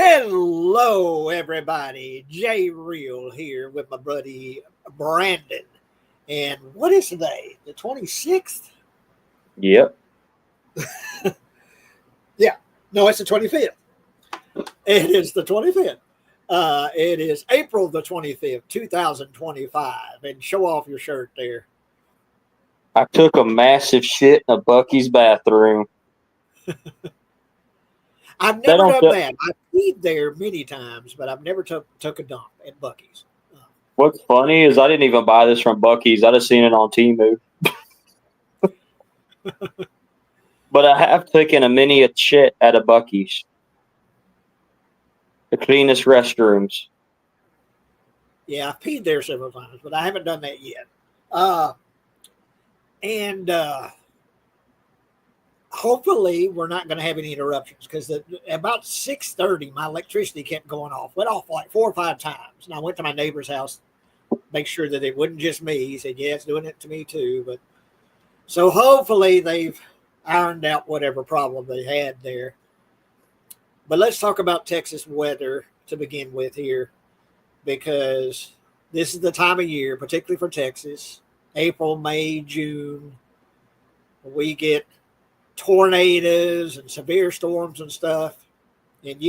Hello, everybody. Jay Real here with my buddy Brandon. And what is today? The 26th? Yep. Yeah. No, it's the 25th. It is the 25th. It is April the 25th, 2025. And show off your shirt there. I took a massive shit in a Buc-ee's bathroom. I've never done that. I've peed there many times, but I've never took a dump at Buc-ee's. What's funny is I didn't even buy this from Buc-ee's. I just seen it on Temu. But I have taken a mini shit at a Buc-ee's. The cleanest restrooms. Yeah, I've peed there several times, but I haven't done that yet. Hopefully we're not going to have any interruptions because about 6:30 my electricity kept going off. Went off like 4 or 5 times. And I went to my neighbor's house, make sure that it wasn't just me. He said, yeah, it's doing it to me too. But so hopefully they've ironed out whatever problem they had there. But let's talk about Texas weather to begin with here, because this is the time of year, particularly for Texas, April, May, June, we get tornadoes and severe storms and stuff. And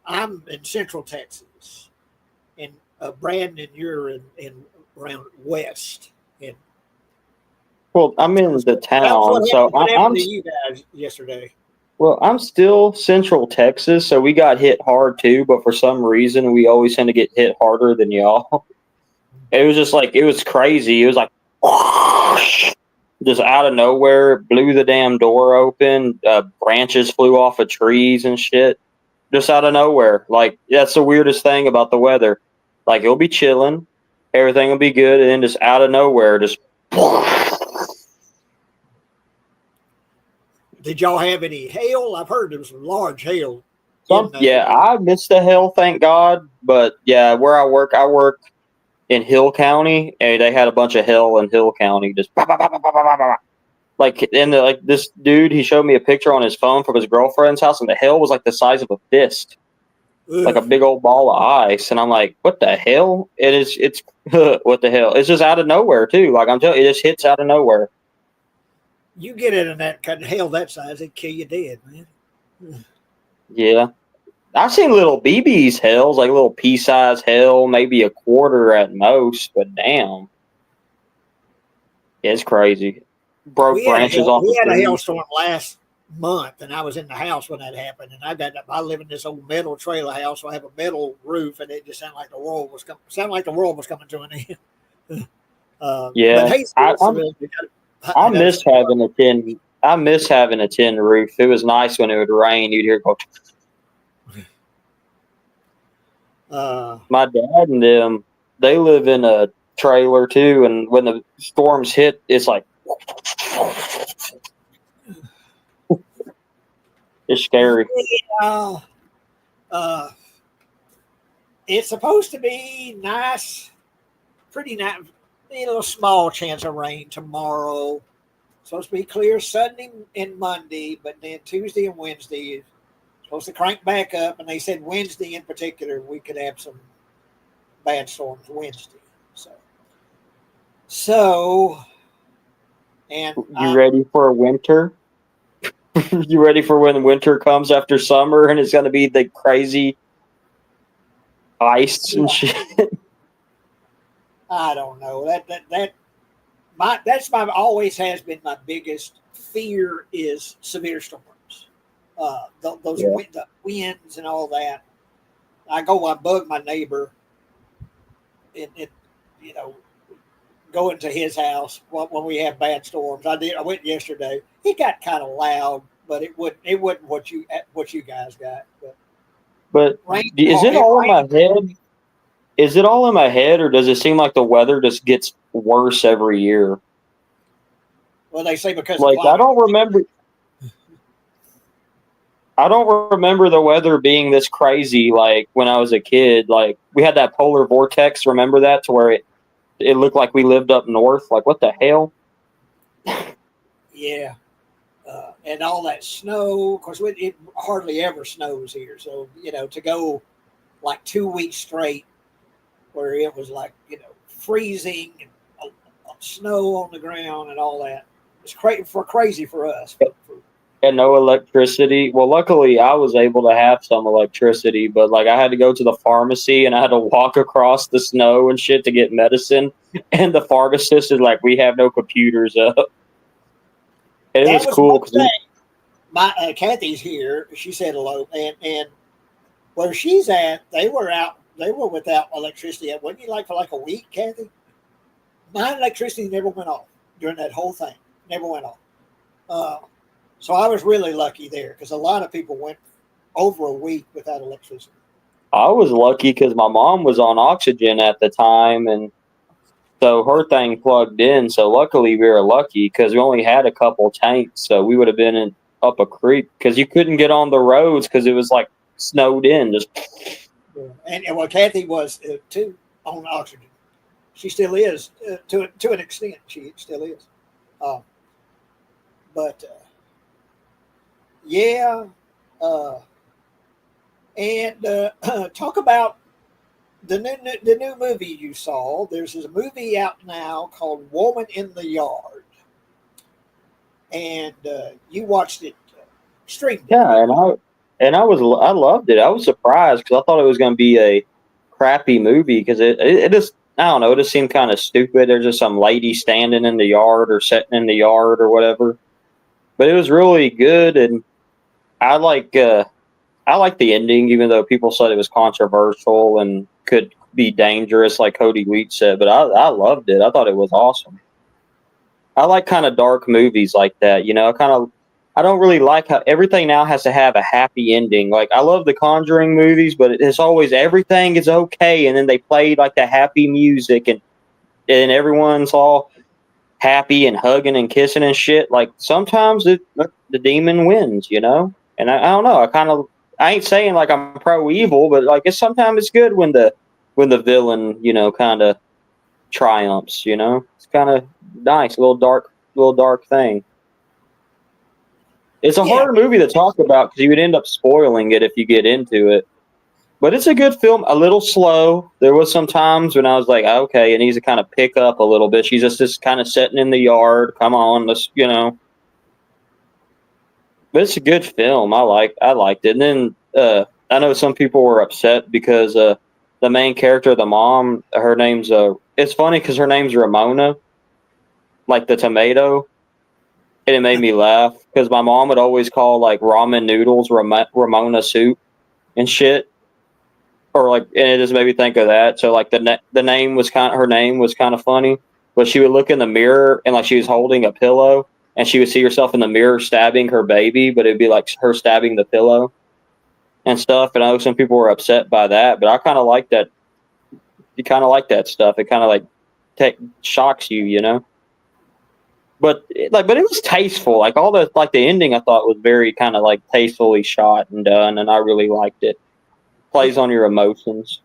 I'm in Central Texas, and Brandon, you're in around West. And well, I'm in the town, what happened to you guys yesterday? Well, I'm still Central Texas, so we got hit hard too. But for some reason, we always tend to get hit harder than y'all. It was just like, it was crazy. It was like just out of nowhere, blew the damn door open. Branches flew off of trees and shit, just out of nowhere. Like, that's the weirdest thing about the weather. Like, it'll be chilling, everything will be good, and then just out of nowhere, just. Did y'all have any hail? I've heard there was some large hail. Yeah, I missed the hail, thank God. But yeah, where I work in Hill County, and they had a bunch of hail in Hill County. Just like, and like this dude, he showed me a picture on his phone from his girlfriend's house, and the hail was like the size of a fist, like a big old ball of ice. And I'm like, what the hell? It's what the hell? It's just out of nowhere too. Like, I'm telling you, it just hits out of nowhere. You get it in that kind of hail that size, it'd kill you dead, man. Yeah. I've seen little BB's hails, like little pea-sized hail, maybe a quarter at most, but damn. It's crazy. Broke branches off the trees. We had a hailstorm last month, and I was in the house when that happened. And I live in this old metal trailer house, so I have a metal roof, and it just sounded like the world was coming to an end. Yeah. But hey, I miss having a tin roof. It was nice when it would rain. You'd hear it go. My dad and them, they live in a trailer too, and when the storms hit, it's like it's scary. It's supposed to be nice, pretty nice. A little small chance of rain tomorrow. Supposed to be clear Sunday and Monday, but then Tuesday and Wednesday supposed to crank back up. And they said Wednesday in particular, we could have some bad storms Wednesday. And you ready for winter? You ready for when winter comes after summer and it's going to be the crazy ice and shit? I don't know. That's always has been my biggest fear is severe storms. The winds and all that. I bug my neighbor and go into his house when we have bad storms. I went yesterday. It got kind of loud, but it wasn't what you guys got. But is it all in my head? Is it all in my head, or does it seem like the weather just gets worse every year? Well, they say because I don't remember the weather being this crazy. Like when I was a kid, like we had that polar vortex. Remember that, to where it looked like we lived up north. Like, what the hell? Yeah, and all that snow. Of course, it hardly ever snows here. So, to go like 2 weeks straight where it was like, freezing and snow on the ground and all that. It's crazy for us. And no electricity. Well, luckily I was able to have some electricity, but like I had to go to the pharmacy and I had to walk across the snow and shit to get medicine. And the pharmacist is like, "We have no computers up." And it was cool because my Kathy's here. She said hello, and where she's at, they were without electricity. Wasn't you like for like a week, Kathy? My electricity never went off during that whole thing. Never went off. So I was really lucky there because a lot of people went over a week without electricity. I was lucky because my mom was on oxygen at the time, and so her thing plugged in. So luckily we were lucky because we only had a couple tanks, so we would have been up a creek because you couldn't get on the roads because it was like snowed in. Just and well, Kathy was too on oxygen. She still is to an extent. She still is, but. Yeah, and talk about the new movie you saw. There's a movie out now called Woman in the Yard, and you watched it streamed. Yeah, I loved it. I was surprised because I thought it was going to be a crappy movie because it just, I don't know, it just seemed kind of stupid. There's just some lady standing in the yard or sitting in the yard or whatever, but it was really good and. I like the ending, even though people said it was controversial and could be dangerous, like Cody Weeks said. But I loved it. I thought it was awesome. I like kind of dark movies like that. I don't really like how everything now has to have a happy ending. Like I love the Conjuring movies, but it's always everything is okay, and then they play like the happy music, and everyone's all happy and hugging and kissing and shit. Like sometimes the demon wins, And I don't know. I ain't saying like I'm pro evil, but like sometimes it's good when the villain, kind of triumphs. It's kind of nice, a little dark thing. It's a hard movie to talk about because you would end up spoiling it if you get into it. But it's a good film. A little slow. There was some times when I was like, okay, it needs to kind of pick up a little bit. She's just kind of sitting in the yard. Come on, let's. But it's a good film. I liked it. And then I know some people were upset because the main character, the mom, her name's it's funny because her name's Ramona, like the tomato, and it made me laugh because my mom would always call like ramen noodles Ramona soup and shit, or like, and it just made me think of that. So like the name was her name was kind of funny, but she would look in the mirror and like she was holding a pillow. And she would see herself in the mirror stabbing her baby, but it'd be like her stabbing the pillow and stuff. And I know some people were upset by that, but I kind of like that. You kind of like that stuff. It kind of like shocks you, But it was tasteful. Like the ending, I thought was very kind of like tastefully shot and done, and I really liked it. Plays on your emotions.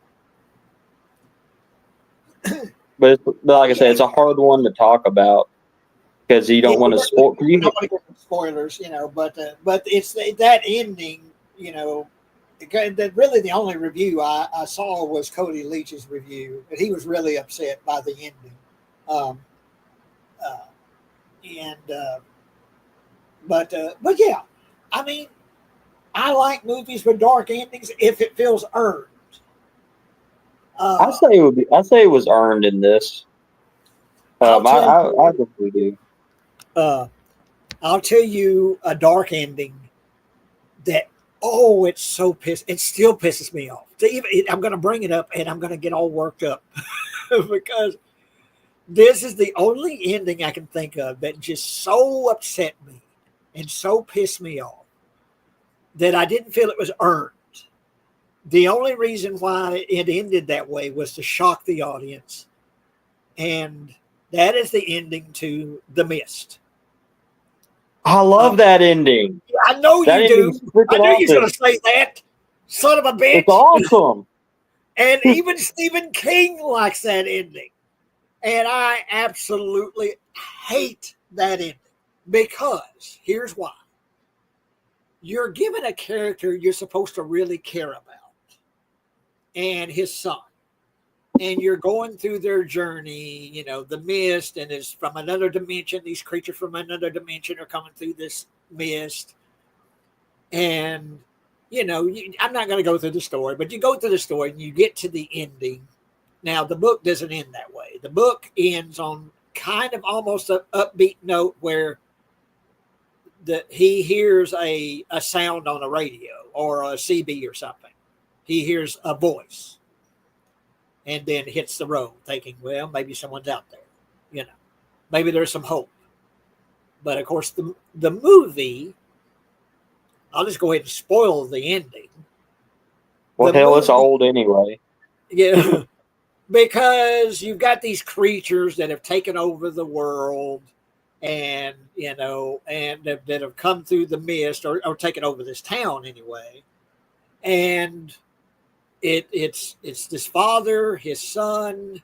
But like I said, it's a hard one to talk about. Because you don't want to spoil. You don't want to get spoilers, But it's that ending, That really the only review I saw was Cody Leach's review, and he was really upset by the ending. But yeah, I mean, I like movies with dark endings if it feels earned. I say it was earned in this. I definitely do. I'll tell you a dark ending that it still pisses me off. I'm going to bring it up and I'm going to get all worked up because this is the only ending I can think of that just so upset me and so pissed me off that I didn't feel it was earned. The only reason why it ended that way was to shock the audience, and that is the ending to The Mist. I love that ending. I know you do. I knew you were going to say that. Son of a bitch. It's awesome. And even Stephen King likes that ending. And I absolutely hate that ending because here's why. you're given a character you're supposed to really care about, and his son. And you're going through their journey, you know, the mist, and it's from another dimension. These creatures from another dimension are coming through this mist. And, you know, I'm not going to go through the story, but you go through the story and you get to the ending. Now, the book doesn't end that way. The book ends on kind of almost an upbeat note where he hears a sound on a radio or a CB or something. He hears a voice and then hits the road thinking, well, maybe someone's out there, you know, maybe there's some hope. But of course, the movie, I'll just go ahead and spoil the ending. Well, hell, it's old anyway. Yeah, because you've got these creatures that have taken over the world, and, you know, and that have come through the mist or taken over this town anyway. And it's this father, his son,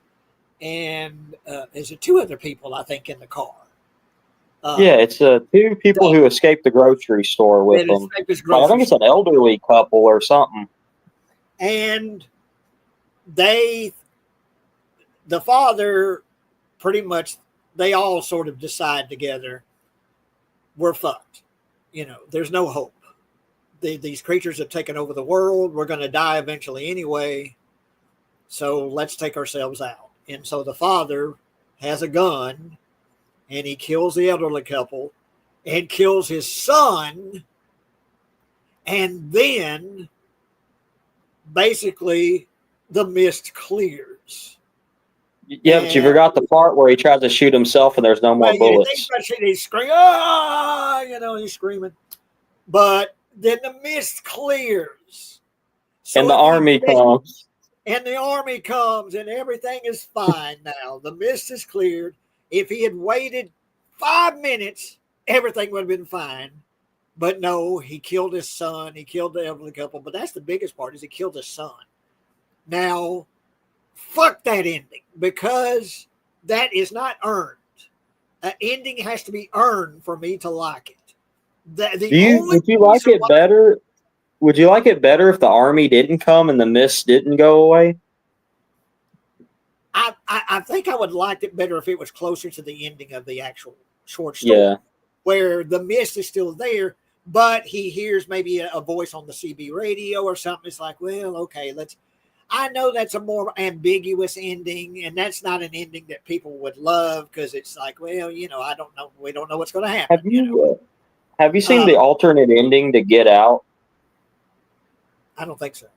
and there's two other people, I think, in the car. Yeah, it's two people who escaped the grocery store with them. I think it's an elderly couple or something. And the father, pretty much, they all sort of decide together, we're fucked. You know, there's no hope. These creatures have taken over the world. We're going to die eventually anyway. So let's take ourselves out. And so the father has a gun, and he kills the elderly couple and kills his son. And then basically the mist clears. Yeah, but you forgot the part where he tries to shoot himself and there's no more bullets. He's screaming, ah, you know, he's screaming. But then the mist clears. So and the army comes. And the army comes, and everything is fine now. The mist is cleared. If he had waited 5 minutes, everything would have been fine. But no, he killed his son. He killed the elderly couple. But that's the biggest part, is he killed his son. Now, fuck that ending, because that is not earned. An ending has to be earned for me to like it. Would you like it better? Would you like it better if the army didn't come and the mist didn't go away? I think I would like it better if it was closer to the ending of the actual short story, where the mist is still there, but he hears maybe a voice on the CB radio or something. It's like, well, okay, I know that's a more ambiguous ending, and that's not an ending that people would love, because it's like, well, you know, I don't know. We don't know what's going to happen. Have you seen the alternate ending to Get Out? I don't think so.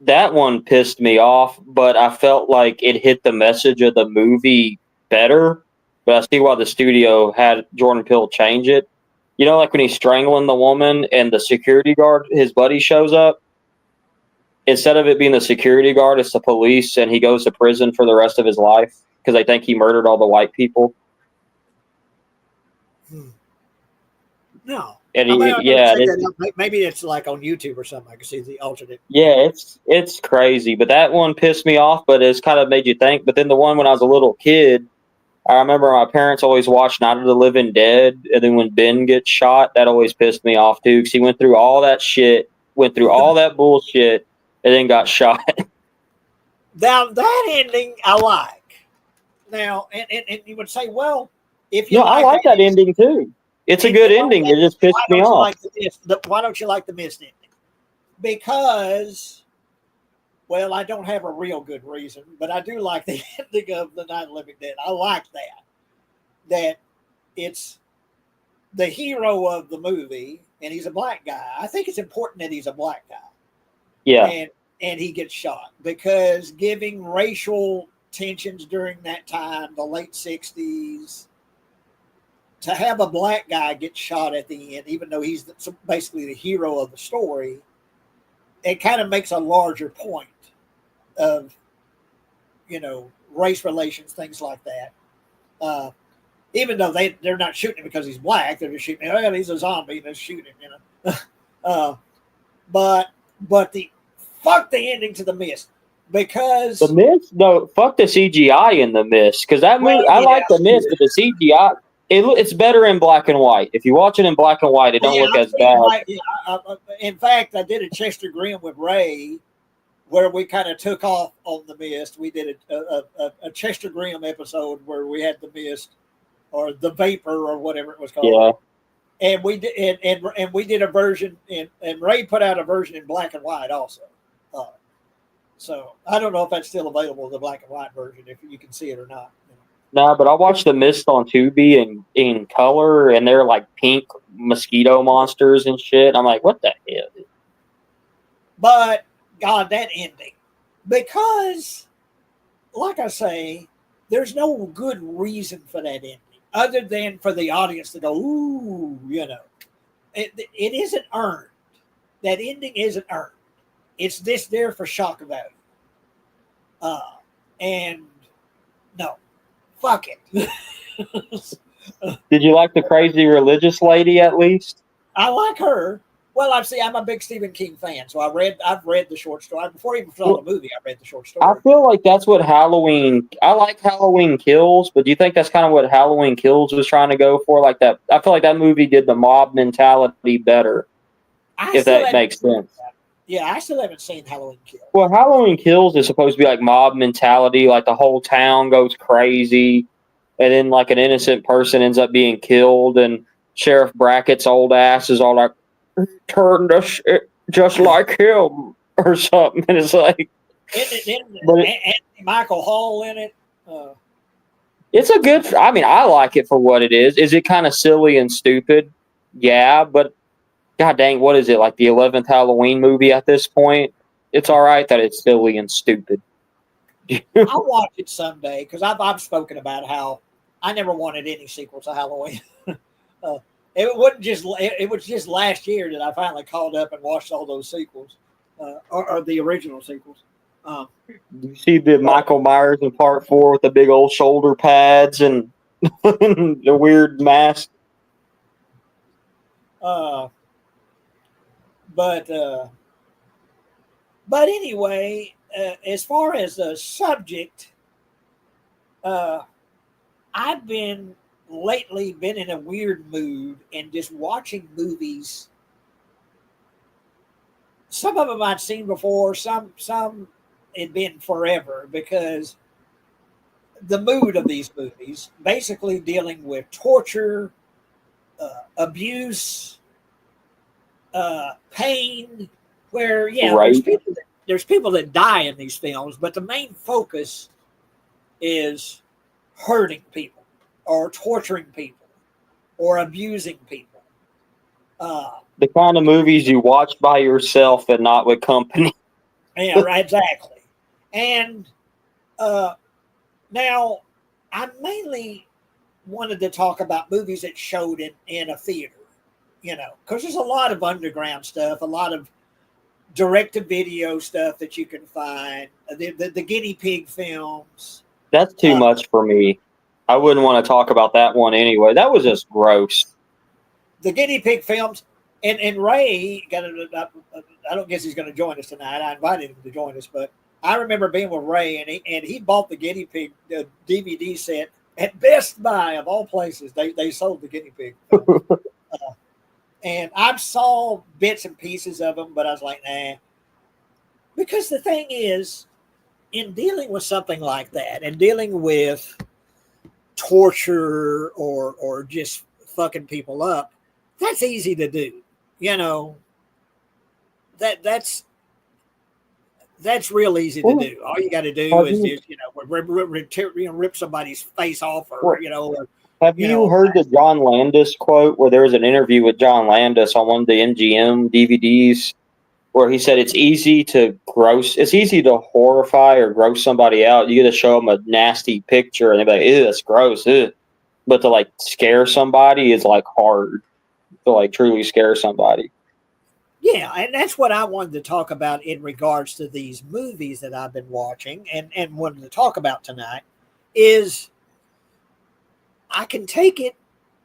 That one pissed me off, but I felt like it hit the message of the movie better. But I see why the studio had Jordan Peele change it. You know, like when he's strangling the woman and the security guard, his buddy, shows up. Instead of it being the security guard, it's the police, and he goes to prison for the rest of his life because they think he murdered all the white people. No. And maybe it's like on YouTube or something. I can see the alternate. Yeah, it's crazy. But that one pissed me off, but it's kind of made you think. But then the one when I was a little kid, I remember my parents always watched Night of the Living Dead. And then when Ben gets shot, that always pissed me off too, because he went through all that shit, went through all that bullshit, and then got shot. Now, that ending I like. Now, and you would say, well, if you I like that ending too. It's a good ending. It just pissed me off. Why don't you like the mist ending? Because, well, I don't have a real good reason, but I do like the ending of The Night of the Living Dead. I like that. That it's the hero of the movie, and he's a black guy. I think it's important that he's a black guy. Yeah. And he gets shot, because giving racial tensions during that time, the late 60s, to have a black guy get shot at the end, even though he's basically the hero of the story, it kind of makes a larger point of, you know, race relations, things like that. Even though they're not shooting him because he's black, they're just shooting him, oh, he's a zombie, and they're shooting him, you know. But fuck the ending to The Mist, because The Mist, no, fuck the CGI in The Mist, because that movie, I like The Mist, but the CGI. it's better in black and white. If you watch it in black and white, it don't look as bad. In fact, I did a Chester Grimm with Ray, where we kind of took off on the mist. We did a Chester Grimm episode where we had the mist or the vapor or whatever it was called. Yeah. And we did, and we did a version, and Ray put out a version in black and white also. So I don't know if that's still available, the black and white version, if you can see it or not. No, but I watched The Mist on Tubi in color, and they're like pink mosquito monsters and shit. I'm like, what the hell? But God, that ending, because, like I say, there's no good reason for that ending other than for the audience to go, ooh, it isn't earned. That ending isn't earned. It's this there for shock value. And no, fuck it. Did you like the crazy religious lady at least? I like her. Well, I'm a big Stephen King fan, so I've read the short story. Before I even saw the movie, I read the short story. I feel like that's what I like Halloween Kills, but do you think that's kind of what Halloween Kills was trying to go for? Like that, I feel like that movie did the mob mentality better, if that makes sense. Yeah, I still haven't seen Halloween Kills. Well, Halloween Kills is supposed to be like mob mentality, like the whole town goes crazy, and then like an innocent person ends up being killed, and Sheriff Brackett's old ass is all like, turned us just like him or something. And it's like, Anthony Michael Hall in it. It's a good. I mean, I like it for what it is. Is it kind of silly and stupid? Yeah, but god dang, what is it, like the 11th Halloween movie at this point? It's all right that it's silly and stupid. I'll watch it someday because I've spoken about how I never wanted any sequel to Halloween. It was just last year that I finally called up and watched all those sequels, or the original sequels. You see the Michael Myers in Part 4 with the big old shoulder pads and the weird mask. But anyway, as far as the subject, I've been in a weird mood and just watching movies. Some of them I'd seen before, some had been forever, because the mood of these movies basically dealing with torture, abuse, pain, where right. there's people that die in these films, but the main focus is hurting people or torturing people or abusing people. The kind of movies you watch by yourself and not with company. Yeah, right, exactly. And now I mainly wanted to talk about movies that showed in a theater, because there's a lot of underground stuff, a lot of direct-to-video stuff that you can find, the guinea pig films. That's too much for me. I wouldn't want to talk about that one anyway. That was just gross. The guinea pig films, and Ray, I don't guess he's going to join us tonight. I invited him to join us, but I remember being with Ray, and he bought the guinea pig DVD set at Best Buy, of all places. They sold the guinea pig. And I saw bits and pieces of them, but I was like, nah. Because the thing is, in dealing with something like that, and dealing with torture or just fucking people up, that's easy to do. That's real easy to do. All you got to do is rip somebody's face off, or Have you heard the John Landis quote, where there was an interview with John Landis on one of the MGM DVDs, where he said it's easy to horrify or gross somebody out. You get to show them a nasty picture and they're like, ew, that's gross. Ew. But to like scare somebody is like hard to like truly scare somebody. Yeah, and that's what I wanted to talk about in regards to these movies that I've been watching and wanted to talk about tonight is I can take it.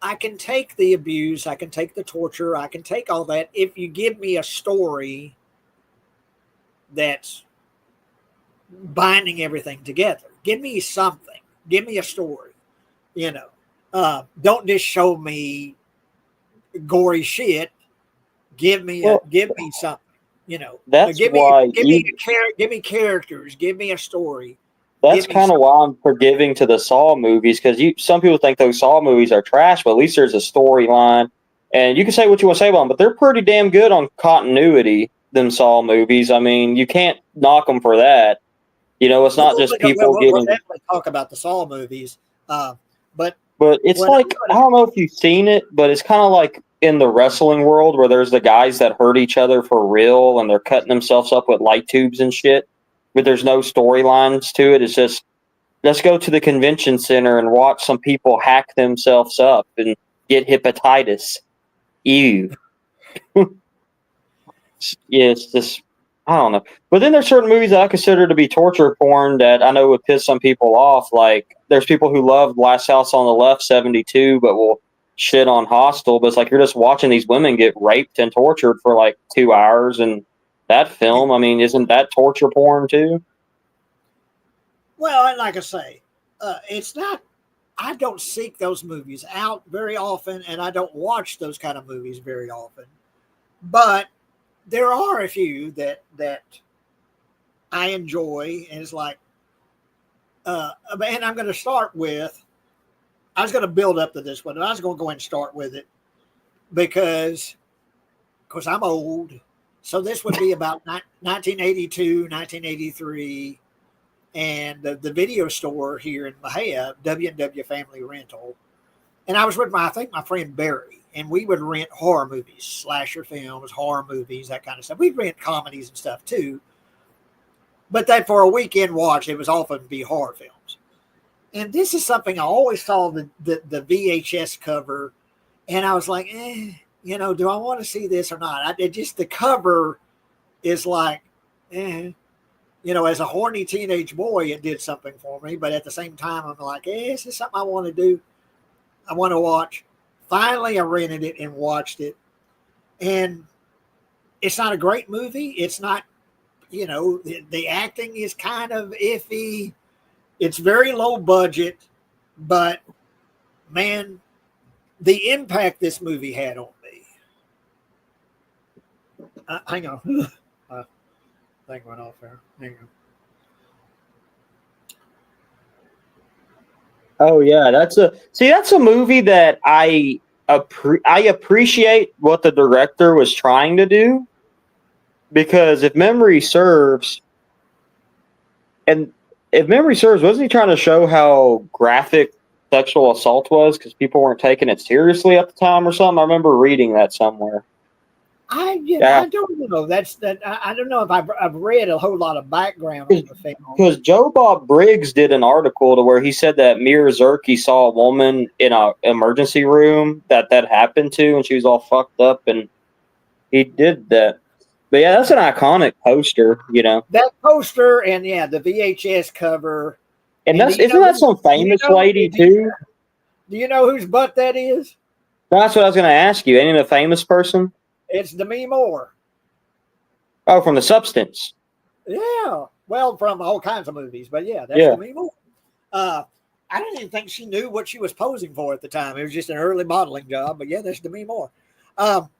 I can take the abuse. I can take the torture. I can take all that if you give me a story that's binding everything together. Give me something. Give me a story, Don't just show me gory shit. Well, Give me something. You know, that's why give me characters, give me a story, that's give me kind of something. why I'm forgiving to the Saw movies, because some people think those Saw movies are trash, but at least there's a storyline, and you can say what you want to say about them, but they're pretty damn good on continuity. Them Saw movies, I mean, you can't knock them for that. You know, it's not just people We'll getting. definitely talk about the Saw movies. But But it's what I'm like, I gonna, don't know if you've seen it, but it's kind of like in the wrestling world where there's the guys that hurt each other for real and they're cutting themselves up with light tubes and shit, but there's no storylines to it. It's just, let's go to the convention center and watch some people hack themselves up and get hepatitis. Ew. Yeah, it's just, I don't know. But then there's certain movies that I consider to be torture porn that I know would piss some people off. Like, there's people who love Last House on the Left 72, but will shit on Hostel. But it's like you're just watching these women get raped and tortured for like 2 hours. And that film, I mean, isn't that torture porn too? well, and like I say, it's not. I don't seek those movies out very often, and I don't watch those kind of movies very often. But there are a few that I enjoy, and it's like, and I'm going to start with. I was going to build up to this one, and I was going to go ahead and start with it because I'm old. So this would be about 1982, 1983, and the video store here in Bahia, W&W Family Rental. And I was with I think my friend Barry, and we would rent horror movies, slasher films, horror movies, that kind of stuff. We'd rent comedies and stuff too. But then for a weekend watch, it was often be horror films. And this is something I always saw the VHS cover, and I was like, do I want to see this or not? It just, the cover is like, as a horny teenage boy, it did something for me. But at the same time, I'm like, this is something I want to do. I want to watch. Finally, I rented it and watched it. And it's not a great movie. It's not, the acting is kind of iffy. It's very low budget, but man, the impact this movie had on me. Hang on. Thing went off there. Hang on. Oh yeah, that's a movie that I appreciate what the director was trying to do, because if memory serves, wasn't he trying to show how graphic sexual assault was because people weren't taking it seriously at the time or something? I remember reading that somewhere. I Yeah, don't know. I don't know if I've read a whole lot of background on the film. because Joe Bob Briggs did an article to where he said that Mira Zerke saw a woman in a emergency room that happened to, and she was all fucked up, and he did that. But yeah, that's an iconic poster, That poster and the VHS cover. And isn't that some famous lady too? Do you know whose butt that is? That's what I was going to ask you. Ain't it a famous person? It's Demi Moore. Oh, from The Substance. Yeah. Well, from all kinds of movies, but that's Demi Moore. I didn't even think she knew what she was posing for at the time. It was just an early modeling job, but that's Demi Moore. Oh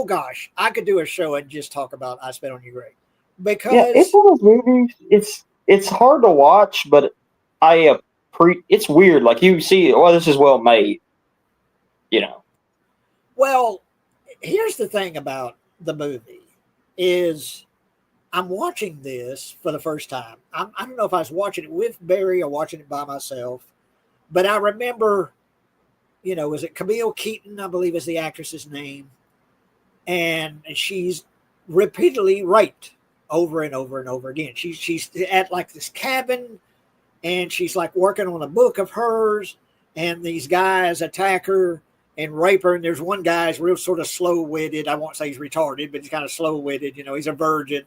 gosh, I could do a show and just talk about I Spit on You Grave, because it's one of those movies. It's hard to watch, but it's weird. Like you see, this is well made. Well, here's the thing about the movie is I'm watching this for the first time. I don't know if I was watching it with Barry or watching it by myself, but I remember, was it Camille Keaton, I believe is the actress's name, and she's repeatedly raped over and over and over again. She's at like this cabin, and she's like working on a book of hers, and these guys attack her and rape her. And there's one guy's real sort of slow-witted. I won't say he's retarded, but he's kind of slow-witted. He's a virgin,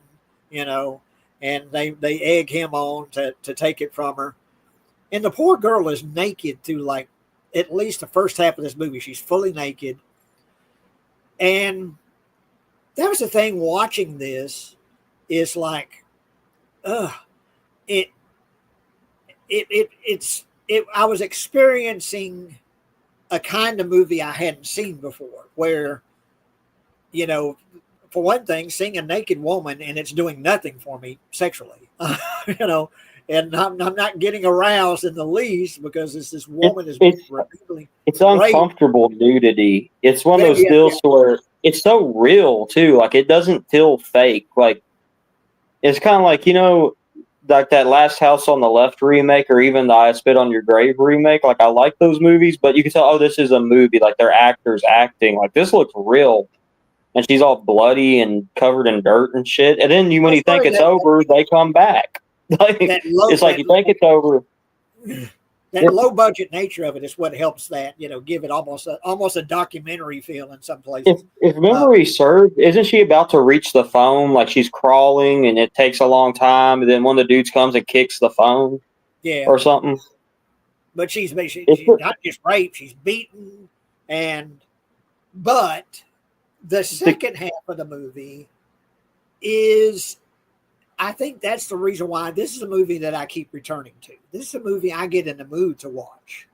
and they egg him on to take it from her. And the poor girl is naked through like at least the first half of this movie. She's fully naked. And that was the thing watching this is like, it's I was experiencing a kind of movie I hadn't seen before, where, you know, for one thing, seeing a naked woman and it's doing nothing for me sexually, you know, and I'm not getting aroused in the least because this woman is being repeatedly it's raped. uncomfortable nudity. It's one of those Yeah, stills where it's so real too. Like it doesn't feel fake. Like it's kind of like, you know, like that Last House on the Left remake, or even the I Spit on Your Grave remake. Like I like those movies, but you can tell, oh, this is a movie. Like they're actors acting. Like this looks real, and she's all bloody and covered in dirt and shit. And then when you think it's over, they come back. Like it's like you think it's over. That low budget nature of it is what helps that, you know, give it almost a documentary feel in some places. If memory serves, isn't she about to reach the phone? Like she's crawling and it takes a long time, and then one of the dudes comes and kicks the phone, or something. But she's not just raped; she's beaten, but the second half of the movie is. I think that's the reason why this is a movie that I keep returning to. This is a movie I get in the mood to watch.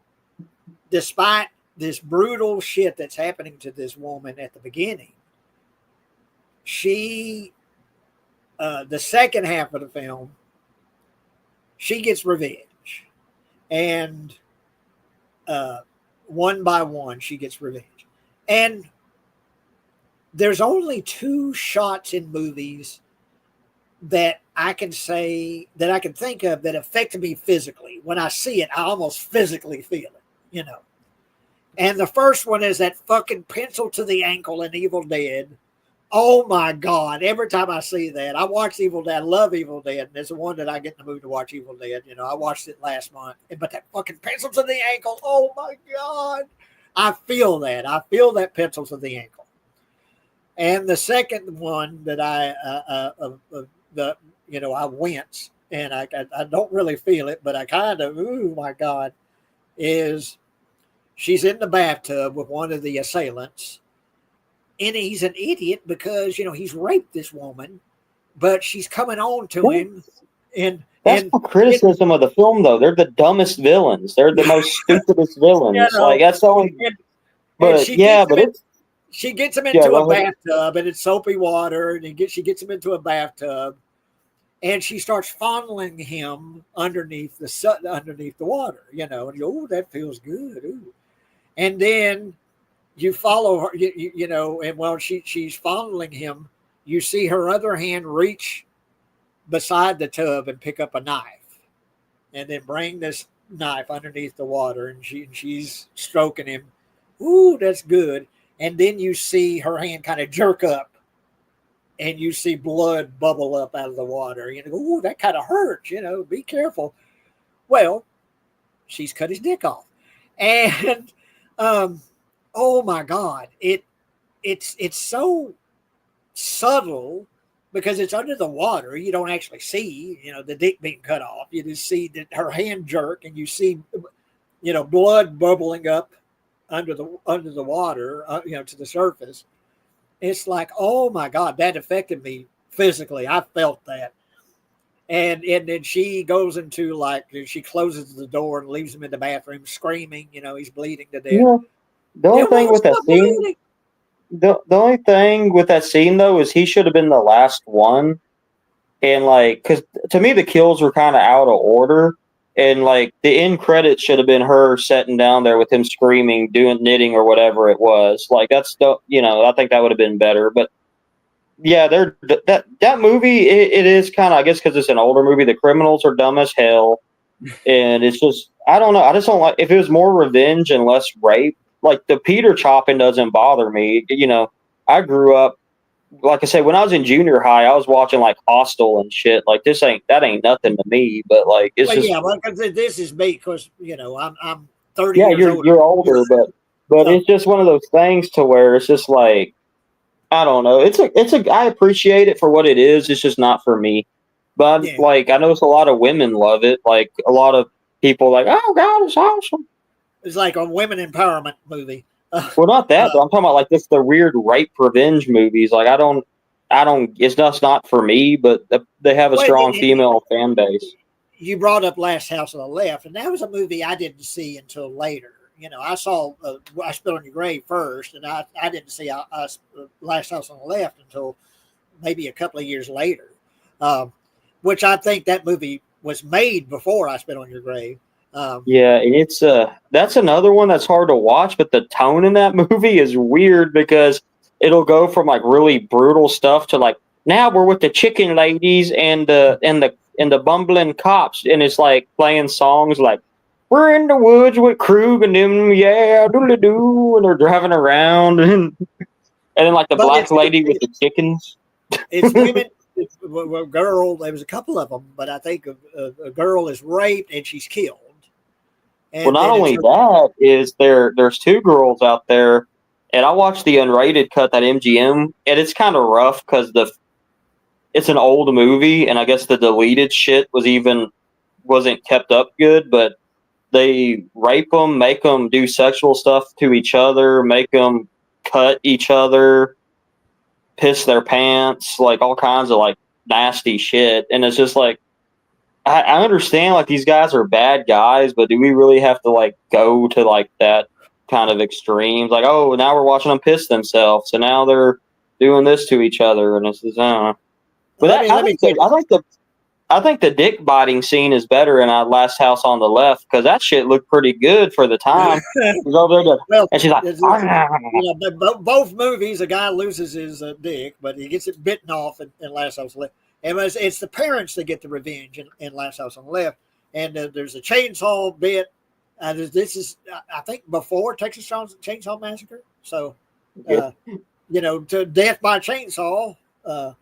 Despite this brutal shit that's happening to this woman at the beginning, the second half of the film, she gets revenge. And one by one, she gets revenge. And there's only 2 shots in movies that I can think of that affect me physically. When I see it, I almost physically feel it, you know. And the first one is that fucking pencil to the ankle in Evil Dead. Oh my God. Every time I see that, I watch Evil Dead. I love Evil Dead. And it's the one that I get in the mood to watch Evil Dead. You know, I watched it last month. But that fucking pencil to the ankle, oh my God. I feel that. I feel that pencil to the ankle. And the second one that I wince, and I don't really feel it, but I kind of, oh my God, is she's in the bathtub with one of the assailants, and he's an idiot because, you know, he's raped this woman, but she's coming on to him. And that's the criticism of the film, though. They're the dumbest villains. They're the most stupidest villains. You know, like that's the only. She gets him into a bathtub, and it's soapy water, and she gets him into a bathtub, and she starts fondling him underneath the water, you know, and you go, oh, that feels good. Ooh. And then you follow her, you know, and while she's fondling him, you see her other hand reach beside the tub and pick up a knife, and then bring this knife underneath the water, and she's stroking him. Ooh, that's good. And then you see her hand kind of jerk up, and you see blood bubble up out of the water. You know, ooh, that kind of hurts, you know, be careful. Well, she's cut his dick off. And oh my God, it's so subtle because it's under the water. You don't actually see, you know, the dick being cut off. You just see that her hand jerk, and you see, you know, blood bubbling up under the water, you know, to the surface. It's like, oh my God, that affected me physically. I felt that. And then she goes into, like, she closes the door and leaves him in the bathroom screaming, you know, he's bleeding to death. Yeah. The only thing with that scene, the only thing with that scene though is he should have been the last one. And like, because to me the kills were kind of out of order. And like the end credits should have been her sitting down there with him screaming, doing knitting or whatever it was. Like that's the, you know, I think that would have been better. But yeah, that movie it is kind of, I guess because it's an older movie. The criminals are dumb as hell, and it's just, I don't know. I just don't like, if it was more revenge and less rape. Like the Peter chopping doesn't bother me. You know, I grew up, like I said, when I was in junior high, I was watching like Hostel and shit. Like that ain't nothing to me. But like it's just, well, this is me because, you know, I'm 30 years older. Yeah, you're older, but it's just one of those things to where it's just like, I don't know. I appreciate it for what it is. It's just not for me. But like I notice a lot of women love it. Like a lot of people like, oh God, it's awesome. It's like a women empowerment movie. Well, not that, but I'm talking about like this the weird rape revenge movies. Like I don't. It's just not for me. But they have a strong female fan base. you brought up Last House on the Left, and that was a movie I didn't see until later. I saw I Spit on Your Grave first, and I didn't see Last House on the Left until maybe a couple of years later, which I think that movie was made before I Spit on Your Grave. Yeah, it's that's another one that's hard to watch, but the tone in that movie is weird because it'll go from like really brutal stuff to like now we're with the chicken ladies and the bumbling cops, and it's like playing songs like we're in the woods with Krug and them, yeah, doodly doo, and they're driving around, and then like the But black lady with the chickens. it's women. A girl, there was a couple of them, but I think a girl is raped and she's killed. And Well, not only that is there's two girls out there, and I watched the unrated cut that MGM, and it's kind of rough because it's an old movie, and I guess the deleted shit wasn't kept up good, but they rape them, make them do sexual stuff to each other, make them cut each other, piss their pants, like all kinds of like nasty shit, and it's just like. I understand like these guys are bad guys, but do we really have to like go to like that kind of extremes? Like, oh, now we're watching them piss themselves, so now they're doing this to each other, and it's just, I don't know. But I think the dick biting scene is better in Last House on the Left because that shit looked pretty good for the time. Well, and she's like, both movies, a guy loses his dick, but he gets it bitten off in Last House on the Left. And it's the parents that get the revenge in Last House on the Left. And there's a chainsaw bit. This is, I think, before Texas Chainsaw Massacre. So, to death by chainsaw. My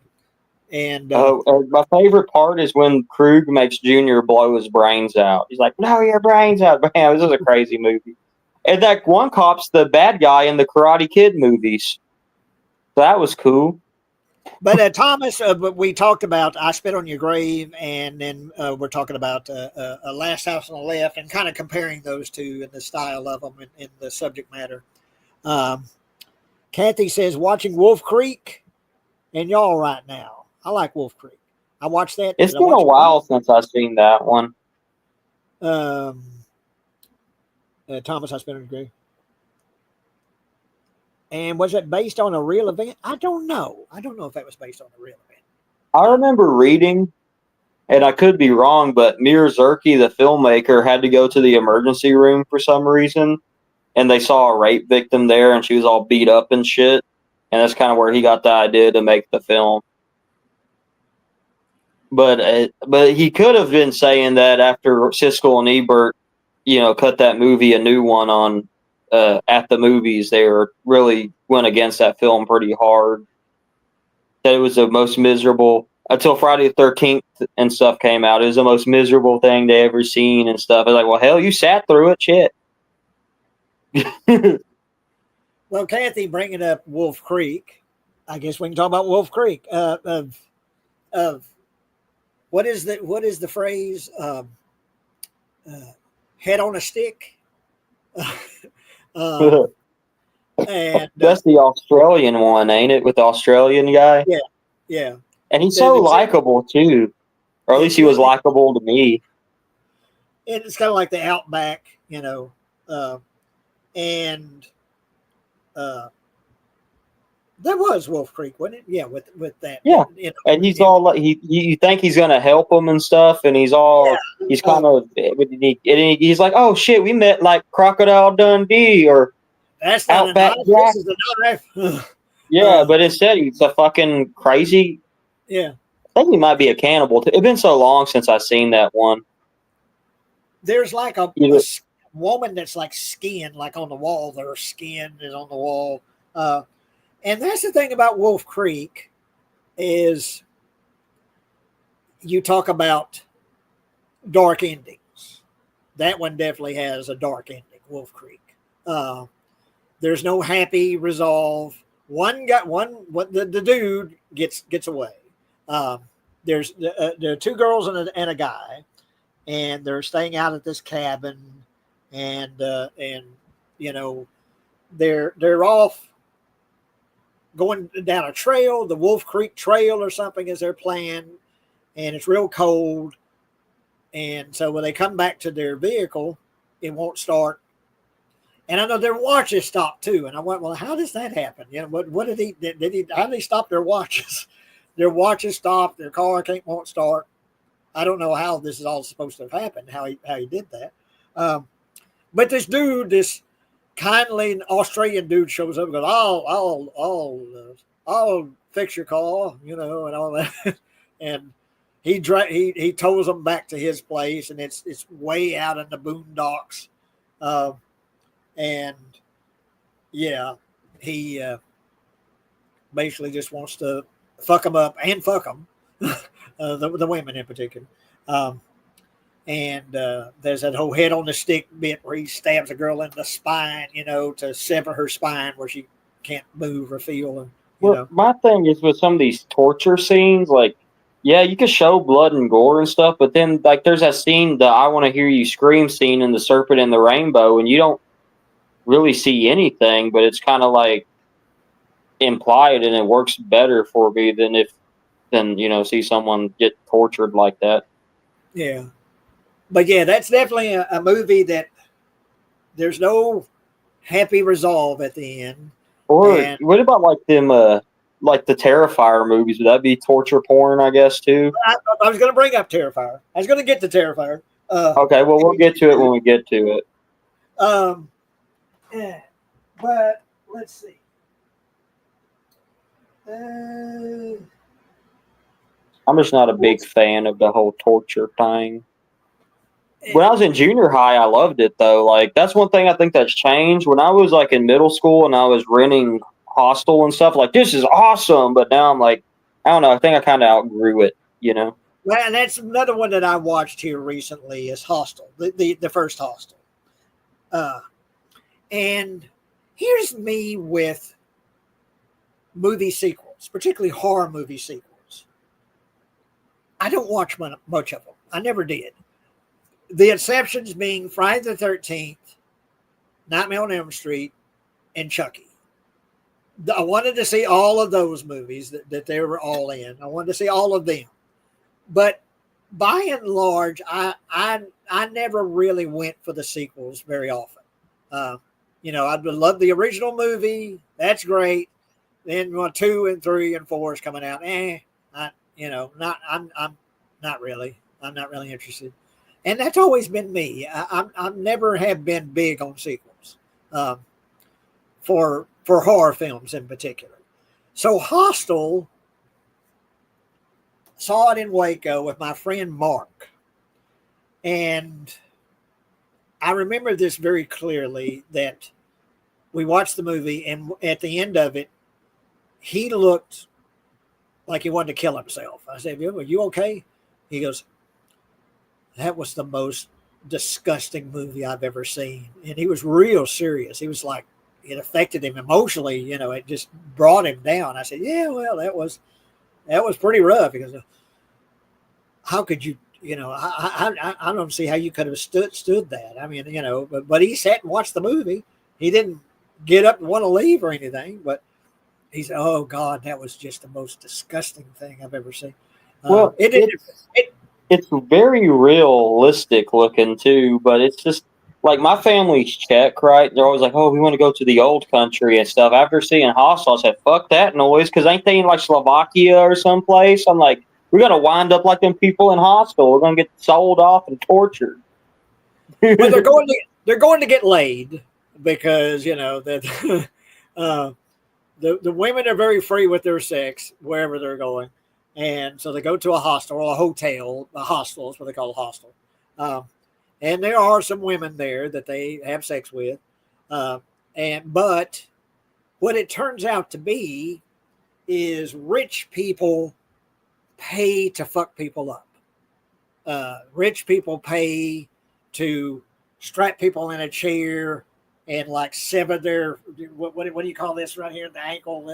favorite part is when Krug makes Junior blow his brains out. He's like, "Blow your brains out!" Man, this is a crazy movie. And that one cop's the bad guy in the Karate Kid movies. So that was cool. But Thomas, we talked about I Spit on Your Grave, and then we're talking about Last House on the Left, and kind of comparing those two and the style of them and the subject matter. Kathy says, watching Wolf Creek, and y'all right now. I like Wolf Creek. I watched that. It's been a while since I've seen that one. Thomas, I Spit on Your Grave. And was it based on a real event? I don't know. I don't know if that was based on a real event. I remember reading, and I could be wrong, but Mir Zerke, the filmmaker, had to go to the emergency room for some reason, and they saw a rape victim there, and she was all beat up and shit. And that's kind of where he got the idea to make the film. But he could have been saying that after Siskel and Ebert, cut that movie a new one on. At the movies, they really went against that film pretty hard. That it was the most miserable until Friday the 13th and stuff came out. It was the most miserable thing they ever seen and stuff. I was like, well, hell, you sat through it, shit. Well, Kathy, bringing up Wolf Creek, I guess we can talk about Wolf Creek. Of what is the phrase? Head on a stick. And that's the Australian one, ain't it? With the Australian guy. Yeah. And he's so likable too, or at least he was likable to me. And it's kind of like the Outback, and there was Wolf Creek, wasn't it? Yeah, with that. Yeah, and he's all like you think he's gonna help him and stuff, and he's all he's kind of he's like, oh shit, we met like Crocodile Dundee or that's not Outback a knife. This is a knife. Yeah, but instead he's a fucking crazy. Yeah, I think he might be a cannibal. It's been so long since I've seen that one. There's like a woman that's like skiing, like on the wall. Their skin is on the wall. And that's the thing about Wolf Creek is you talk about dark endings. That one definitely has a dark ending, Wolf Creek. There's no happy resolve. The dude gets away. There are two girls and a guy, and they're staying out at this cabin, and they're off going down a trail, the Wolf Creek Trail or something is their plan, and it's real cold. And so when they come back to their vehicle, it won't start. And I know their watches stopped too. And I went, well, how does that happen? You know, what did he, how did he stop their watches? Their watches stopped. Their car won't start. I don't know how this is all supposed to have happened, how he did that. But this dude, this kindly Australian dude shows up and goes, I'll fix your car, you know, and all that. And he tows them back to his place, and it's way out in the boondocks. And yeah, he basically just wants to fuck them up and fuck them, the women in particular. And there's that whole head on the stick bit where he stabs a girl in the spine, you know, to sever her spine where she can't move or feel. And, well, my thing is with some of these torture scenes, like, yeah, you can show blood and gore and stuff, but then, like, there's that scene, the I Want to Hear You Scream scene in The Serpent and the Rainbow, and you don't really see anything, but it's kind of like implied, and it works better for me than you know, see someone get tortured like that. Yeah. But yeah, that's definitely a movie that there's no happy resolve at the end. Or what about like them, like the Terrifier movies? Would that be torture porn, I guess, too? I was going to bring up Terrifier. I was going to get to Terrifier. Okay, well, we'll get to it when we get to it. Yeah, but let's see. I'm just not a big fan of the whole torture thing. When I was in junior high, I loved it, though. Like, that's one thing I think that's changed. When I was, like, in middle school and I was renting Hostel and stuff, like, this is awesome. But now I'm like, I don't know. I think I kind of outgrew it, you know? Well, and that's another one that I watched here recently is Hostel, the first Hostel. And here's me with movie sequels, particularly horror movie sequels. I don't watch much of them. I never did. The exceptions being Friday the 13th, Nightmare on Elm Street, and Chucky. I wanted to see all of those movies that they were all in. I wanted to see all of them. But by and large, I never really went for the sequels very often. You know, I'd love the original movie. That's great. Then 2 and 3 and 4 is coming out. I'm not really interested. And that's always been me. I never have been big on sequels for horror films in particular. So Hostel, saw it in Waco with my friend Mark. And I remember this very clearly that we watched the movie, and at the end of it, he looked like he wanted to kill himself. I said, "Are you okay?" He goes, "That was the most disgusting movie I've ever seen." And he was real serious. He was like, it affected him emotionally. You know, it just brought him down. I said, "Yeah, well, that was pretty rough." He goes, "How could you, you know, I don't see how you could have stood that." I mean, you know, but he sat and watched the movie. He didn't get up and want to leave or anything, but he said, "Oh God, that was just the most disgusting thing I've ever seen." Well, it's very realistic looking too, but it's just like my family's Czech, right? They're always like, "Oh, we want to go to the old country and stuff." After seeing Hostel, I said, "Fuck that noise," because ain't they in like Slovakia or someplace? I'm like, we're gonna wind up like them people in Hostel. We're gonna get sold off and tortured. Well, they're going to get laid because you know that the women are very free with their sex wherever they're going. And so they go to a hostel or a hotel. A hostel is what they call a hostel. And there are some women there that they have sex with. But what it turns out to be is rich people pay to fuck people up. Rich people pay to strap people in a chair and like sever their what do you call this right here? The ankle,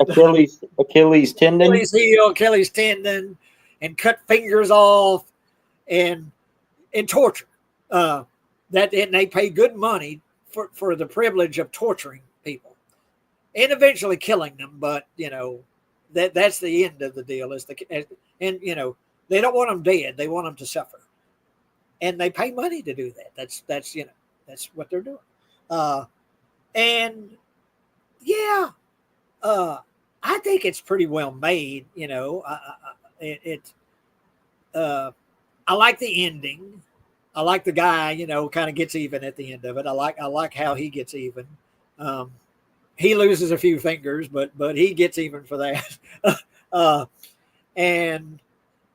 Achilles tendon, Achilles heel, Achilles tendon, and cut fingers off, and torture. And they pay good money for the privilege of torturing people, and eventually killing them. But you know that's the end of the deal. And you know they don't want them dead; they want them to suffer. and they pay money to do that. That's that's what they're doing. And yeah, I think it's pretty well made. I like the ending. I like the guy, kind of gets even at the end of it. I like how he gets even. Um, he loses a few fingers, but he gets even for that. uh, and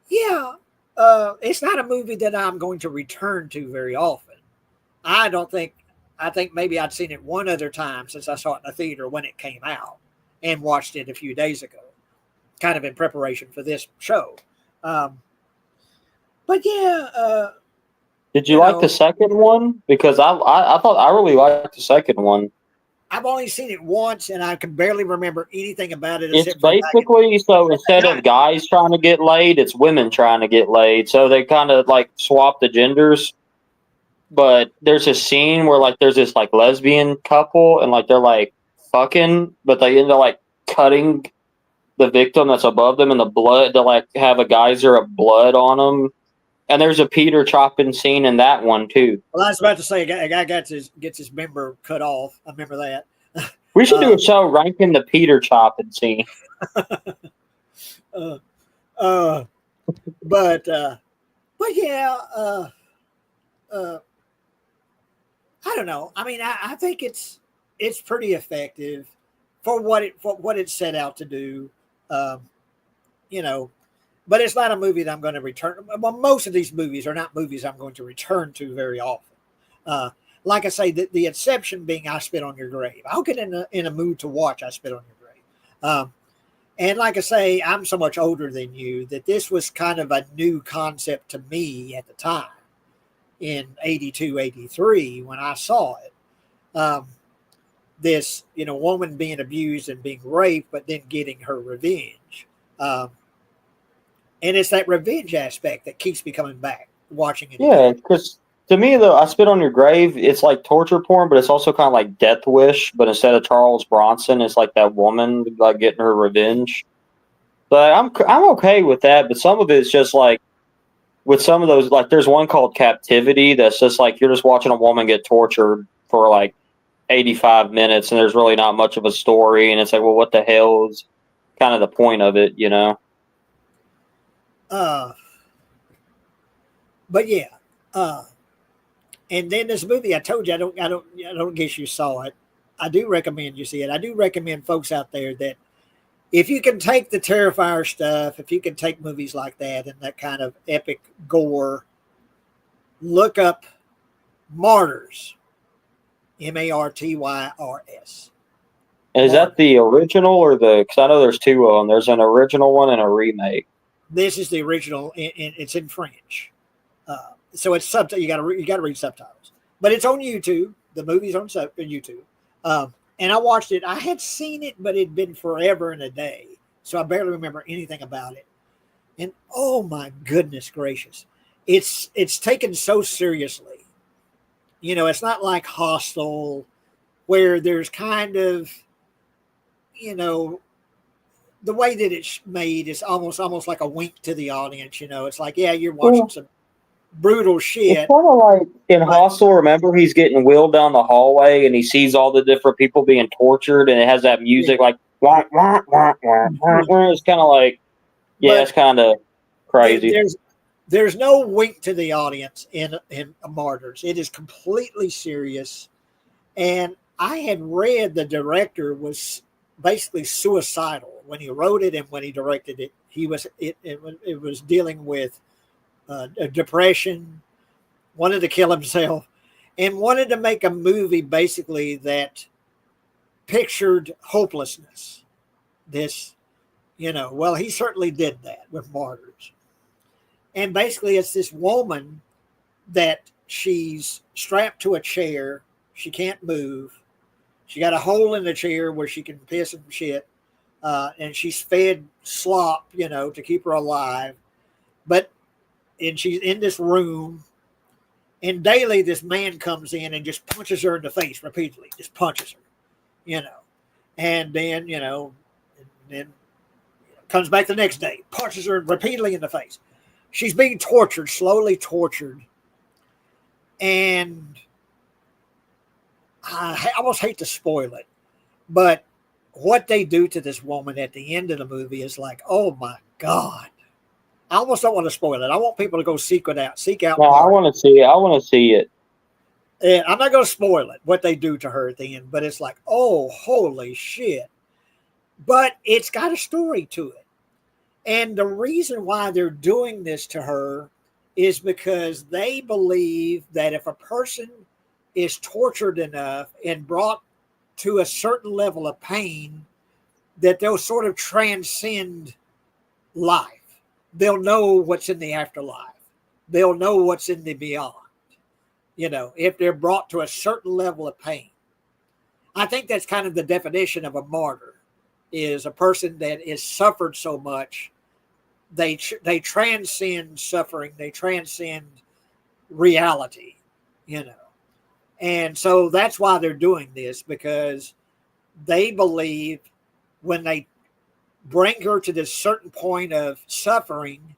yeah, it's not a movie that I'm going to return to very often. I don't think. I think maybe I'd seen it one other time since I saw it in the theater when it came out, and watched it a few days ago, kind of in preparation for this show. Um, but yeah, Did you like the second one? Because I thought I really liked the second one. I've only seen it once, and I can barely remember anything about it. It's basically so instead of guys trying to get laid, it's women trying to get laid. So they kind of like swap the genders. But there's a scene where like there's this like lesbian couple, and like they're like fucking, but they end up like cutting the victim that's above them in the blood to like have a geyser of blood on them. And there's a Peter chopping scene in that one too. Well, I was about to say a guy gets his member cut off. I remember that. We should do a show ranking the Peter chopping scene. But yeah, I don't know. I mean, I think it's pretty effective for what it set out to do. But it's not a movie that I'm going to return. Well, most of these movies are not movies I'm going to return to very often. Like I say, the exception being I Spit on Your Grave. I'll get in a mood to watch I Spit on Your Grave. And like I say, I'm so much older than you that this was kind of a new concept to me at the time in 82, 83 when I saw it. This, woman being abused and being raped, but then getting her revenge. And it's that revenge aspect that keeps me coming back, watching it. Yeah, because to me, though, I Spit on Your Grave, it's like torture porn, but it's also kind of like Death Wish, but instead of Charles Bronson, it's like that woman like getting her revenge. But I'm okay with that, but some of it's just like, with some of those, like there's one called Captivity that's just like you're just watching a woman get tortured for like 85 minutes, and there's really not much of a story, and it's like, well, what the hell is kind of the point of it, But yeah, and then this movie, I told you, I don't guess you saw it. I do recommend you see it. I do recommend folks out there that if you can take the Terrifier stuff, if you can take movies like that and that kind of epic gore, look up Martyrs, Martyrs. Is that the original or because I know there's two of them. There's an original one and a remake. This is the original, and it's in French, so it's subtitle. You got to read subtitles, but it's on YouTube. The movie's on YouTube, and I watched it. I had seen it, but it'd been forever and a day, so I barely remember anything about it. And oh my goodness gracious, it's taken so seriously. It's not like Hostel, where there's kind of, the way that it's made is almost like a wink to the audience. It's like, yeah, you're watching some brutal shit. It's kind of like in Hostel. Remember, he's getting wheeled down the hallway and he sees all the different people being tortured, and it has that music like wah, wah, wah, wah, wah, wah. It's kind of like, yeah, it's kind of crazy. There's no wink to the audience in Martyrs. It is completely serious, and I had read the director was basically suicidal when he wrote it and when he directed it. It was dealing with depression, wanted to kill himself, and wanted to make a movie basically that pictured hopelessness. This, well, he certainly did that with Martyrs. And basically it's this woman that she's strapped to a chair. She can't move. She got a hole in the chair where she can piss and shit. And she's fed slop, to keep her alive. And she's in this room, and daily this man comes in and just punches her in the face repeatedly, just punches her, and then comes back the next day, punches her repeatedly in the face. She's being tortured, slowly tortured, And I almost hate to spoil it, but what they do to this woman at the end of the movie is like, oh my God. I almost don't want to spoil it. I want people to go seek out. No, I want to see it. I want to see it. And I'm not going to spoil it, what they do to her at the end, but it's like, oh, holy shit. But it's got a story to it. And the reason why they're doing this to her is because they believe that if a person is tortured enough and brought to a certain level of pain, that they'll sort of transcend life. They'll know what's in the afterlife. They'll know what's in the beyond. You know, if they're brought to a certain level of pain. I think that's kind of the definition of a martyr, is a person that is suffered so much, they transcend suffering, they transcend reality, you know. And so that's why they're doing this, because they believe when they bring her to this certain point of suffering,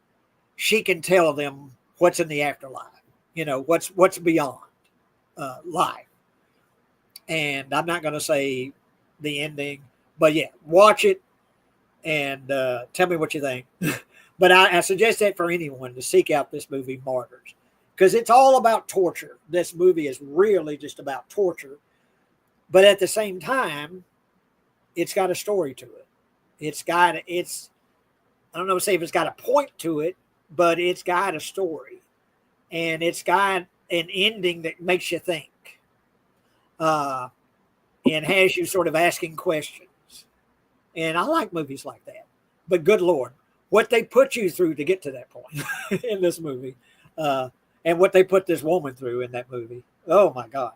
she can tell them what's in the afterlife, you know, what's beyond life. And I'm not going to say the ending, but yeah, watch it and tell me what you think. But I suggest that for anyone to seek out this movie, Martyrs, because it's all about torture. This movie is really just about torture. But at the same time, it's got a story to it. I don't know say if it's got a point to it, but it's got a story. And it's got an ending that makes you think. And has you sort of asking questions. And I like movies like that. But good Lord, what they put you through to get to that point in this movie, and what they put this woman through in that movie. Oh my God.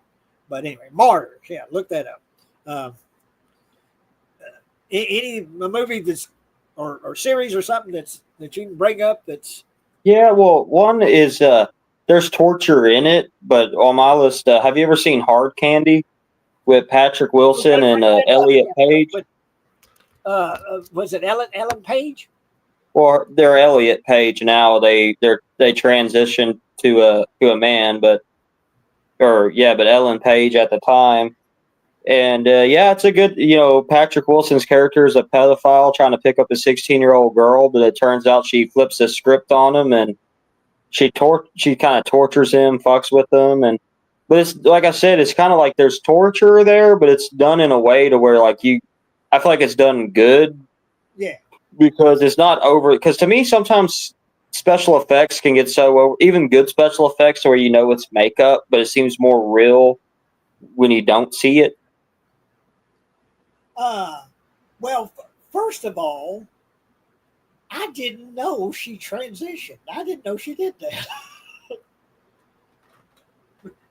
But anyway, Martyrs. Yeah, look that up. Any movie that's or series or something that you can bring up that's. Yeah, well, one is there's torture in it, but on my list, have you ever seen Hard Candy with Patrick Wilson and Elliot Page? Was it Ellen Page? Well, they're Elliot Page now. They transitioned to a man, but Ellen Page at the time. And it's a good, Patrick Wilson's character is a pedophile trying to pick up a 16-year-old girl, but it turns out she flips the script on him and she kind of tortures him, fucks with him, but it's like I said, it's kind of like there's torture there, but it's done in a way to where I feel like it's done good. Yeah. Because it's not over. Because to me, sometimes special effects can get so over, even good special effects where it's makeup, but it seems more real when you don't see it. Well, first of all, I didn't know she transitioned. I didn't know she did that.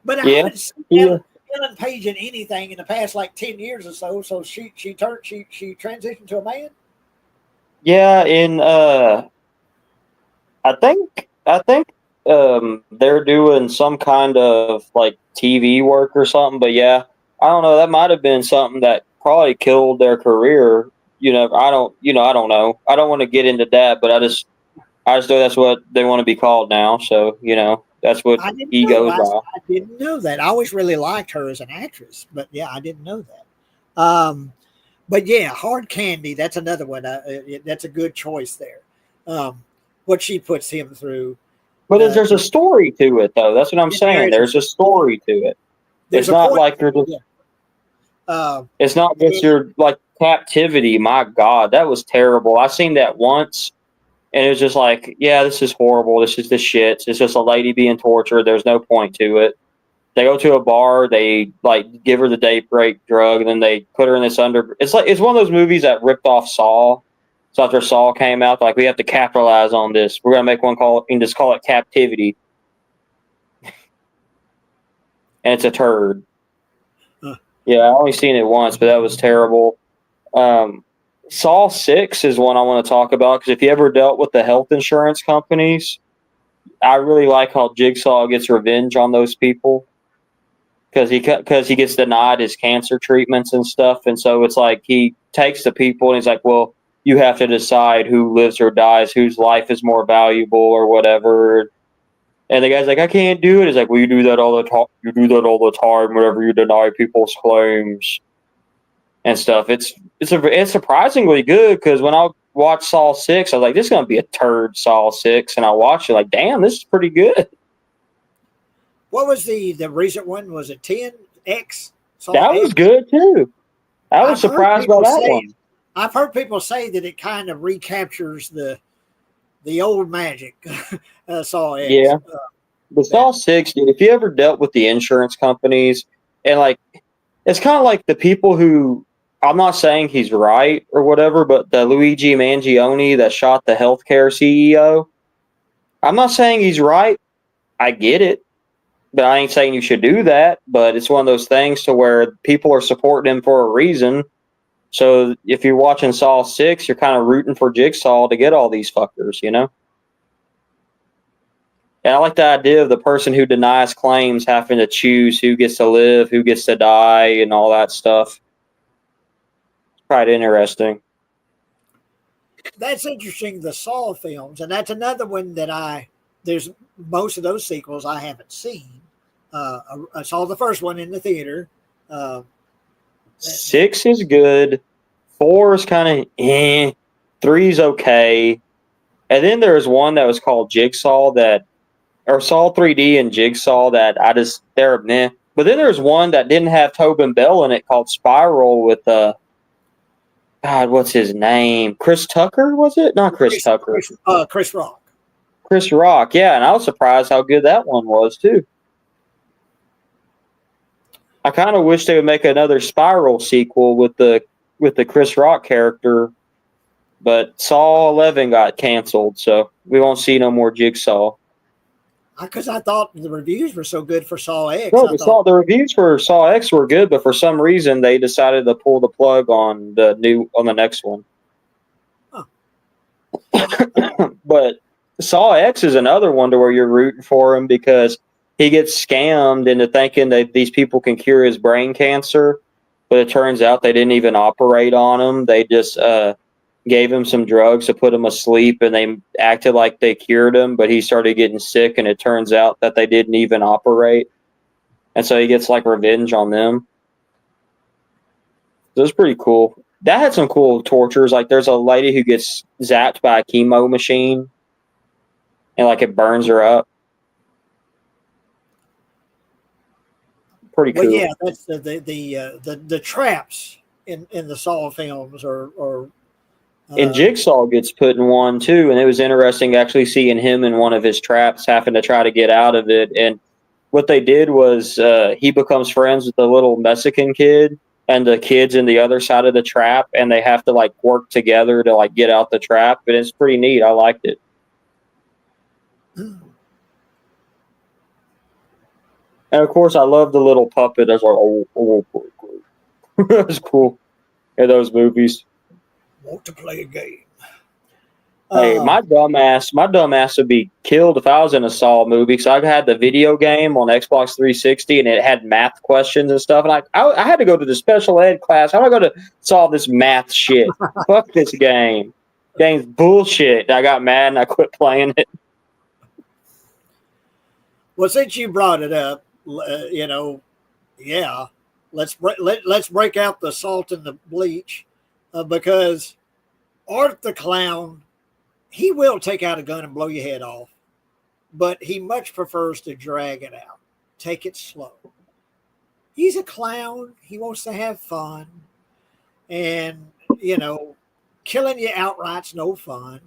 But I haven't seen Ellen Page in anything in the past 10 years or so. So she transitioned to a man. Yeah, in I think they're doing some kind of TV work or something. But yeah, I don't know. That might have been something that probably killed their career. I don't know. I don't want to get into that, but I just know that's what they want to be called now. So that's what he goes by. I didn't know that. I always really liked her as an actress, but yeah, I didn't know that. But yeah, Hard Candy, that's another one. That's a good choice there. What she puts him through. But there's a story to it, though. That's what I'm saying. There's a story to it. It's not like you're just. It's not just your captivity. My God, that was terrible. I seen that once, and it was just this is horrible. This is the shit. It's just a lady being tortured. There's no point to it. They go to a bar, they give her the date break drug, and then they put her in this it's one of those movies that ripped off Saw. So after Saw came out, we have to capitalize on this. We're gonna make one and just call it Captivity. And it's a turd. Yeah, I only seen it once, but that was terrible. Saw 6 is one I want to talk about, because if you ever dealt with the health insurance companies, I really like how Jigsaw gets revenge on those people. Because he gets denied his cancer treatments and stuff, and so it's he takes the people and he's like, well, you have to decide who lives or dies, whose life is more valuable or whatever. And the guy's like, I can't do it. He's like, well, you do that all the time. You do that all the time whenever you deny people's claims and stuff. It's surprisingly good because when I watched Saw 6, I was like, this is going to be a turd Saw 6. And I watched it like, damn, this is pretty good. What was the recent one? Was it 10X? That was good too. I was surprised by that one. I've heard people say that it kind of recaptures the old magic. Saw X. Yeah. The Saw 6, dude, if you ever dealt with the insurance companies, and like, it's kind of like the people who, I'm not saying he's right or whatever, but the Luigi Mangione that shot the healthcare CEO, I'm not saying he's right. I get it, but I ain't saying you should do that. But it's one of those things to where people are supporting him for a reason. So if you're watching Saw 6, you're kind of rooting for Jigsaw to get all these fuckers, you know? And I like the idea of the person who denies claims having to choose who gets to live, who gets to die, and all that stuff. It's quite interesting. That's interesting, the Saw films. And that's another one that there's most of those sequels I haven't seen. I saw the first one in the theater. 6 is good. 4 is kind of 3 is okay. And then there's one that was called Jigsaw or Saw 3D and Jigsaw that they're meh. But then there's one that didn't have Tobin Bell in it called Spiral with God, what's his name? Chris Tucker, was it? Not Chris Tucker. Chris Rock. Chris Rock, yeah, and I was surprised how good that one was too. I kind of wish they would make another Spiral sequel with the Chris Rock character, but Saw 11 got canceled, so we won't see no more Jigsaw. Because I thought the reviews were so good for Saw X. No, the reviews for Saw X were good, but for some reason they decided to pull the plug on the next one. Huh. But Saw X is another one to where you're rooting for him because he gets scammed into thinking that these people can cure his brain cancer, but it turns out they didn't even operate on him. They just gave him some drugs to put him asleep, and they acted like they cured him, but he started getting sick, and it turns out that they didn't even operate. And so he gets like revenge on them. So it was pretty cool. That had some cool tortures. Like there's a lady who gets zapped by a chemo machine, and like it burns her up. Pretty cool. Well, yeah, that's the traps in the Saw films are and Jigsaw gets put in one too, and it was interesting actually seeing him in one of his traps having to try to get out of it. And what they did was he becomes friends with the little Mexican kid and the kids in the other side of the trap, and they have to like work together to like get out the trap. And it's pretty neat. I liked it. And of course, I love the little puppet. That's like, that's cool in those movies. Want to play a game? Hey, my dumbass would be killed if I was in a Saw movie. Because I had the video game on Xbox 360, and it had math questions and stuff. And I had to go to the special ed class. How do I go to solve this math shit? Fuck this game. Game's bullshit. I got mad and I quit playing it. Well, since you brought it up, let's break out the salt and the bleach, because Art the Clown, he will take out a gun and blow your head off, but he much prefers to drag it out, take it slow. He's a clown. He wants to have fun, and killing you outright's no fun.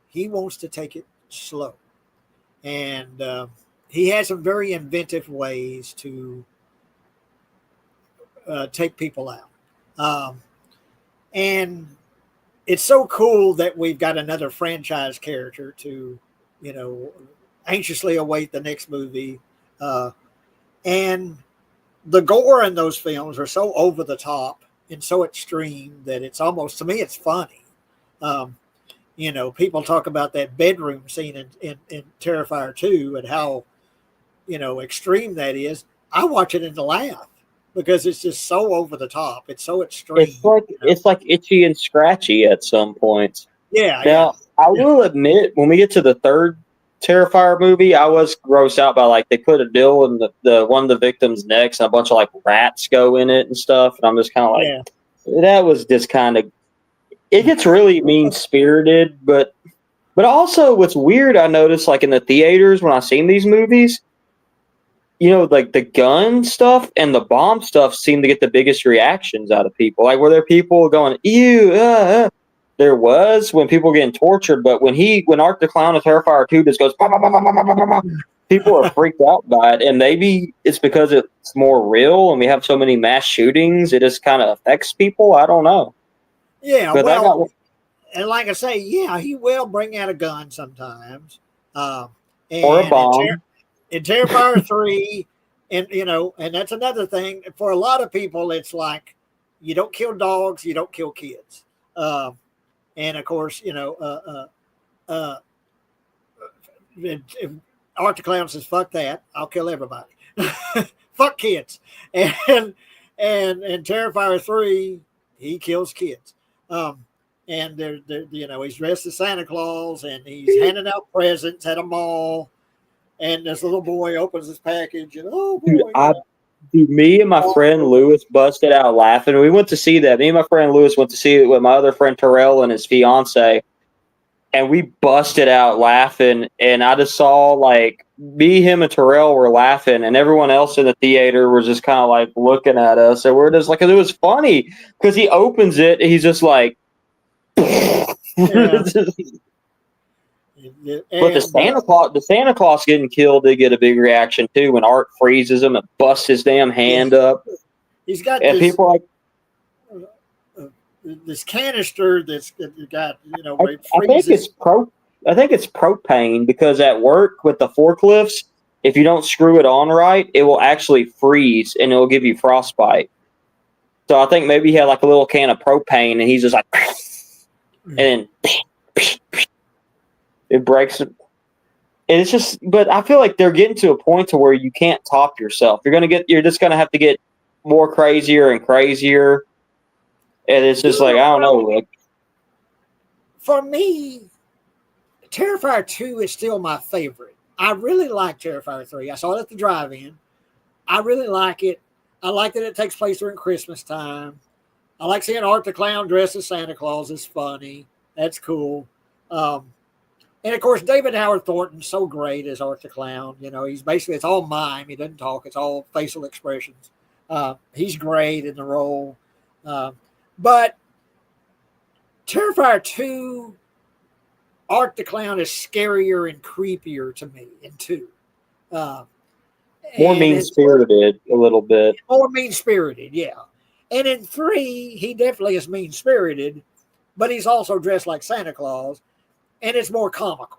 He wants to take it slow, and he has some very inventive ways to take people out. And it's so cool that we've got another franchise character to, anxiously await the next movie. And the gore in those films are so over the top and so extreme that it's almost, to me, it's funny. People talk about that bedroom scene in Terrifier 2 and how, extreme that is. I watch it and laugh because it's just so over the top. It's so extreme. It's like itchy and scratchy at some points. Yeah. Now, I will admit, when we get to the third Terrifier movie, I was grossed out by like they put a dill in the one of the victims' necks and a bunch of like rats go in it and stuff, and I'm just kind of like, Yeah. that was just kind of. It gets really mean spirited, but also what's weird, I noticed like in the theaters when I seen these movies, like the gun stuff and the bomb stuff seem to get the biggest reactions out of people. Like, were there people going, ew, there was when people were getting tortured, but when Art the Clown and Terrifier 2 just goes, bah, bah, bah, bah, bah, bah, bah, bah, people are freaked out by it. And maybe it's because it's more real and we have so many mass shootings, it just kind of affects people. I don't know. Yeah, But well, and like I say, yeah, he will bring out a gun sometimes. And or a bomb. In Terrifier 3, and and that's another thing. For a lot of people, it's like you don't kill dogs, you don't kill kids. And of course, Art the Clown says, "Fuck that! I'll kill everybody. Fuck kids." And Terrifier 3, he kills kids. And they're he's dressed as Santa Claus and he's handing out presents at a mall. And this little boy opens his package and me and my friend Lewis busted out laughing. We went to see that. Me and my friend Lewis went to see it with my other friend Terrell and his fiance, and we busted out laughing. And I just saw like me, him, and Terrell were laughing, and everyone else in the theater was just kind of like looking at us, and we're just like, it was funny because he opens it, and he's just like. Yeah. But the Santa Claus getting killed did get a big reaction too when Art freezes him and busts his damn hand up. He's got and this, people like this canister that's got I think it's propane because at work with the forklifts, if you don't screw it on right, it will actually freeze and it will give you frostbite. So I think maybe he had like a little can of propane and he's just like, and then it breaks it. And it's just, but I feel like they're getting to a point to where you can't top yourself. You're just gonna have to get more crazier and crazier. And it's just like, I don't know. Like, for me, Terrifier 2 is still my favorite. I really like Terrifier 3. I saw it at the drive-in. I really like it. I like that it takes place during Christmas time. I like seeing Art the Clown dressed as Santa Claus. It's funny. That's cool. And of course, David Howard Thornton's so great as Art the Clown. He's basically, it's all mime. He doesn't talk. It's all facial expressions. He's great in the role. But Terrifier 2, Art the Clown is scarier and creepier to me in 2. More mean-spirited a little bit. More mean-spirited, yeah. And in 3, he definitely is mean-spirited, but he's also dressed like Santa Claus, and it's more comical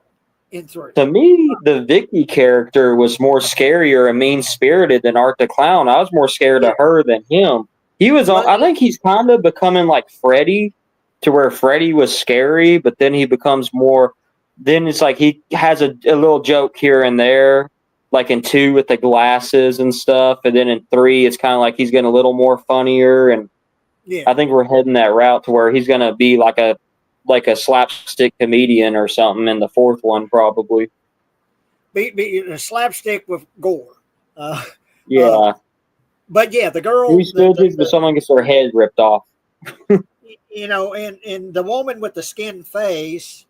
in 3. To me, the Vicky character was more scarier and mean-spirited than Art the Clown. I was more scared of her than him. I think he's kind of becoming like Freddy, to where Freddy was scary, but then he becomes more. Then it's like he has a little joke here and there, like in 2 with the glasses and stuff, and then in 3 it's kind of like he's getting a little more funnier. And I think we're heading that route to where he's going to be like a slapstick comedian or something in the 4th one, probably. Be a slapstick with gore. Yeah. But yeah, the girl. Someone gets their head ripped off. And the woman with the skin face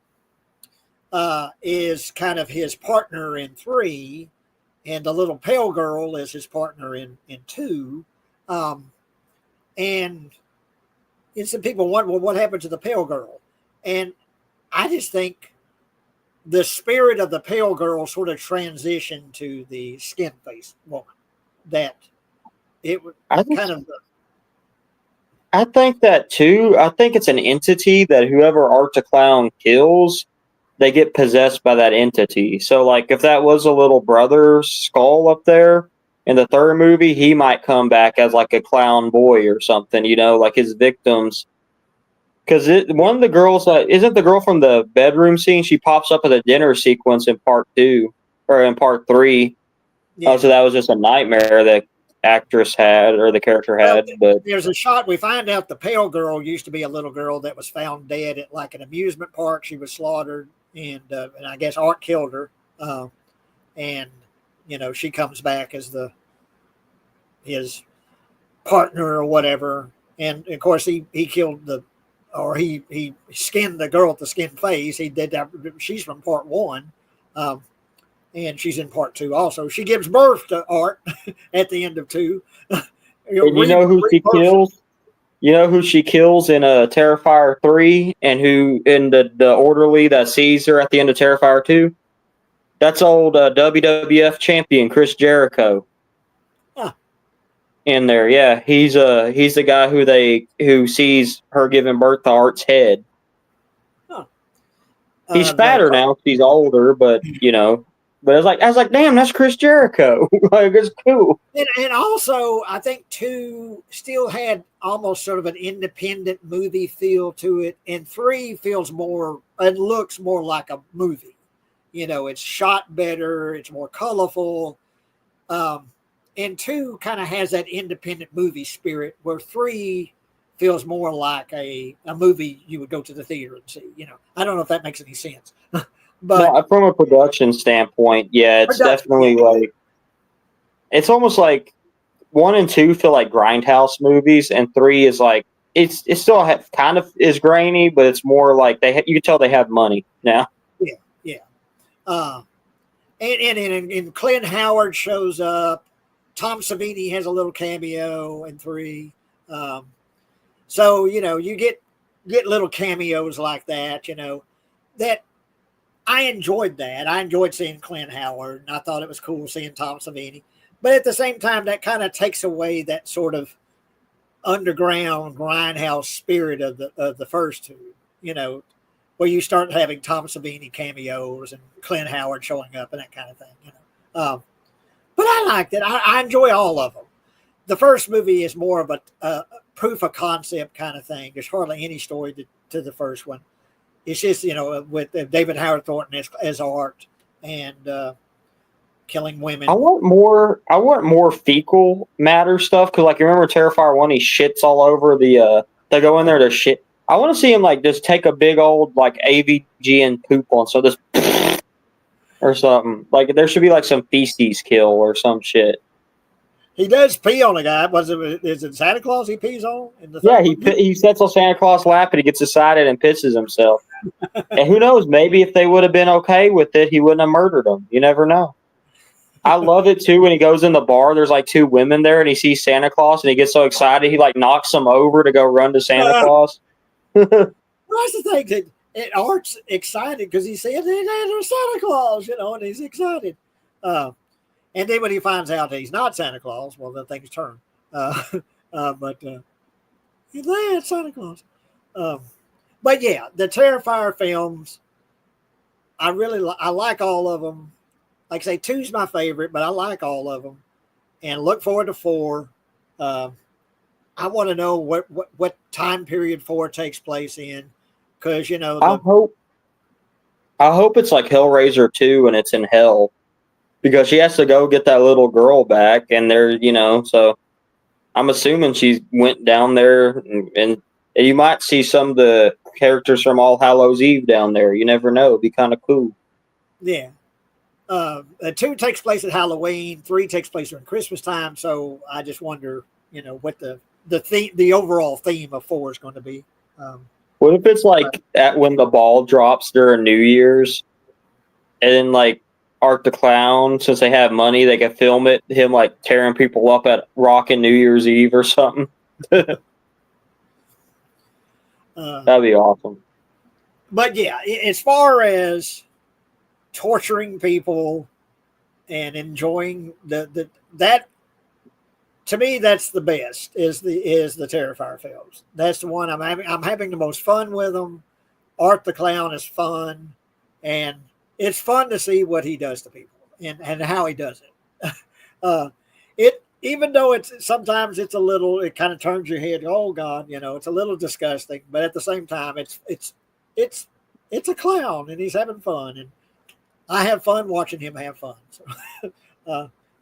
is kind of his partner in 3, and the little pale girl is his partner in 2. And some people wonder, well, what happened to the pale girl? And I just think the spirit of the pale girl sort of transitioned to the skin face woman. That it was kind of. I think that too. I think it's an entity that whoever Art the Clown kills, they get possessed by that entity. So, like, if that was a little brother's skull up there in the 3rd movie, he might come back as like a clown boy or something. Like his victims. Because one of the girls, isn't the girl from the bedroom scene? She pops up at the dinner sequence in part 2 or in part 3. Yeah. Oh, so that was just a nightmare that actress had or the character had. But there's a shot we find out the pale girl used to be a little girl that was found dead at like an amusement park. She was slaughtered, and I guess Art killed her. And she comes back as his partner or whatever. And of course, he killed he skinned the girl with the skin face. He did that. She's from part 1. And she's in part 2 also. She gives birth to Art at the end of 2. And you know who she kills? You know who she kills in Terrifier 3, and who in the orderly that sees her at the end of Terrifier 2? That's old WWF champion Chris Jericho. Huh. In there, yeah, he's the guy who sees her giving birth to Art's head. Huh. He's fatter now. She's older, but But I was like, damn, that's Chris Jericho. Like, it's cool. And also, I think 2 still had almost sort of an independent movie feel to it, and 3 feels more and looks more like a movie. It's shot better, it's more colorful, and 2 kind of has that independent movie spirit, where 3 feels more like a movie you would go to the theater and see. I don't know if that makes any sense. But no, from a production standpoint, yeah, it's definitely like, it's almost like 1 and 2 feel like grindhouse movies, and 3 is like, it still kind of is grainy, but it's more like you can tell they have money now. Yeah. And Clint Howard shows up. Tom Savini has a little cameo in 3. So you get little cameos like that. That. I enjoyed that. I enjoyed seeing Clint Howard, and I thought it was cool seeing Tom Savini. But at the same time, that kind of takes away that sort of underground grindhouse spirit of the first 2. Where you start having Tom Savini cameos and Clint Howard showing up and that kind of thing. But I liked it. I enjoy all of them. The first movie is more of a proof of concept kind of thing. There's hardly any story to the first one. It's just, with David Howard Thornton as Art and killing women. I want more fecal matter stuff, because, like, you remember Terrifier 1, he shits all over the. They go in there to shit. I want to see him like just take a big old like AVG and poop on so this or something. Like there should be like some feces kill or some shit. He does pee on a guy. Is it Santa Claus he pees on? Yeah, he sits on Santa Claus' lap and he gets excited and pisses himself. And who knows? Maybe if they would have been okay with it, he wouldn't have murdered him. You never know. I love it too when he goes in the bar. There's like 2 women there, and he sees Santa Claus, and he gets so excited he like knocks them over to go run to Santa Claus. Well, that's the thing. Art's excited because he sees there's Santa Claus, and he's excited. And then when he finds out he's not Santa Claus, well, then things turn. But it's Santa Claus. But yeah, the Terrifier films, I like all of them. Like I say, 2's my favorite, but I like all of them, and look forward to 4. I want to know what time period 4 takes place in, because I hope it's like Hellraiser 2 and it's in hell. Because she has to go get that little girl back, and they're, so I'm assuming she went down there, and you might see some of the characters from All Hallows Eve down there. You never know. It'd be kind of cool. Yeah. 2 takes place at Halloween. 3 takes place during Christmas time. So I just wonder, what the overall theme of 4 is going to be. What if it's like when the ball drops during New Year's, and then like Art the Clown, since they have money, they can film him like tearing people up at Rockin' New Year's Eve or something. That'd be awesome. But yeah, as far as torturing people and enjoying that, to me, that's the best. Is the Terrifier films. That's the one I'm having the most fun with them. Art the Clown is fun, and it's fun to see what he does to people and how he does it. Even though sometimes it's a little, it kind of turns your head. Oh God, it's a little disgusting, but at the same time, it's a clown and he's having fun, and I have fun watching him have fun.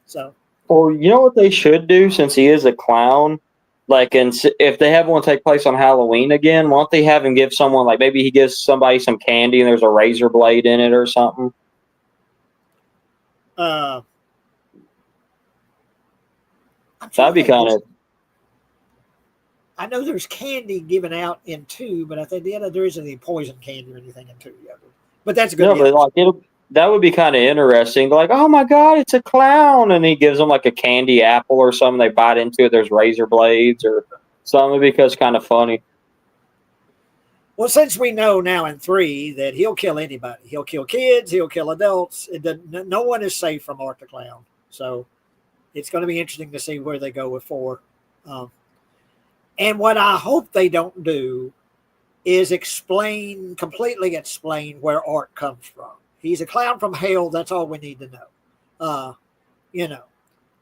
So. Well, you know what they should do, since he is a clown? Like, and if they have one take place on Halloween again, why don't they have him give someone, like maybe he gives somebody some candy and there's a razor blade in it or something? Uh, I'm trying That'd to be think. kind of I know there's candy given out in 2, but I think there isn't any poison candy or anything in 2 yet. But that's a good no, but guess. like that would be kind of interesting. Like, oh my god, it's a clown, and he gives them like a candy apple or something. They bite into it. There's razor blades or something because kind of funny. Well, since we know now in 3 that he'll kill anybody, he'll kill kids, he'll kill adults. No one is safe from Art the Clown. So it's going to be interesting to see where they go with 4. Um, and what I hope they don't do is completely explain where Art comes from. He's a clown from hell. That's all we need to know. Uh, you know,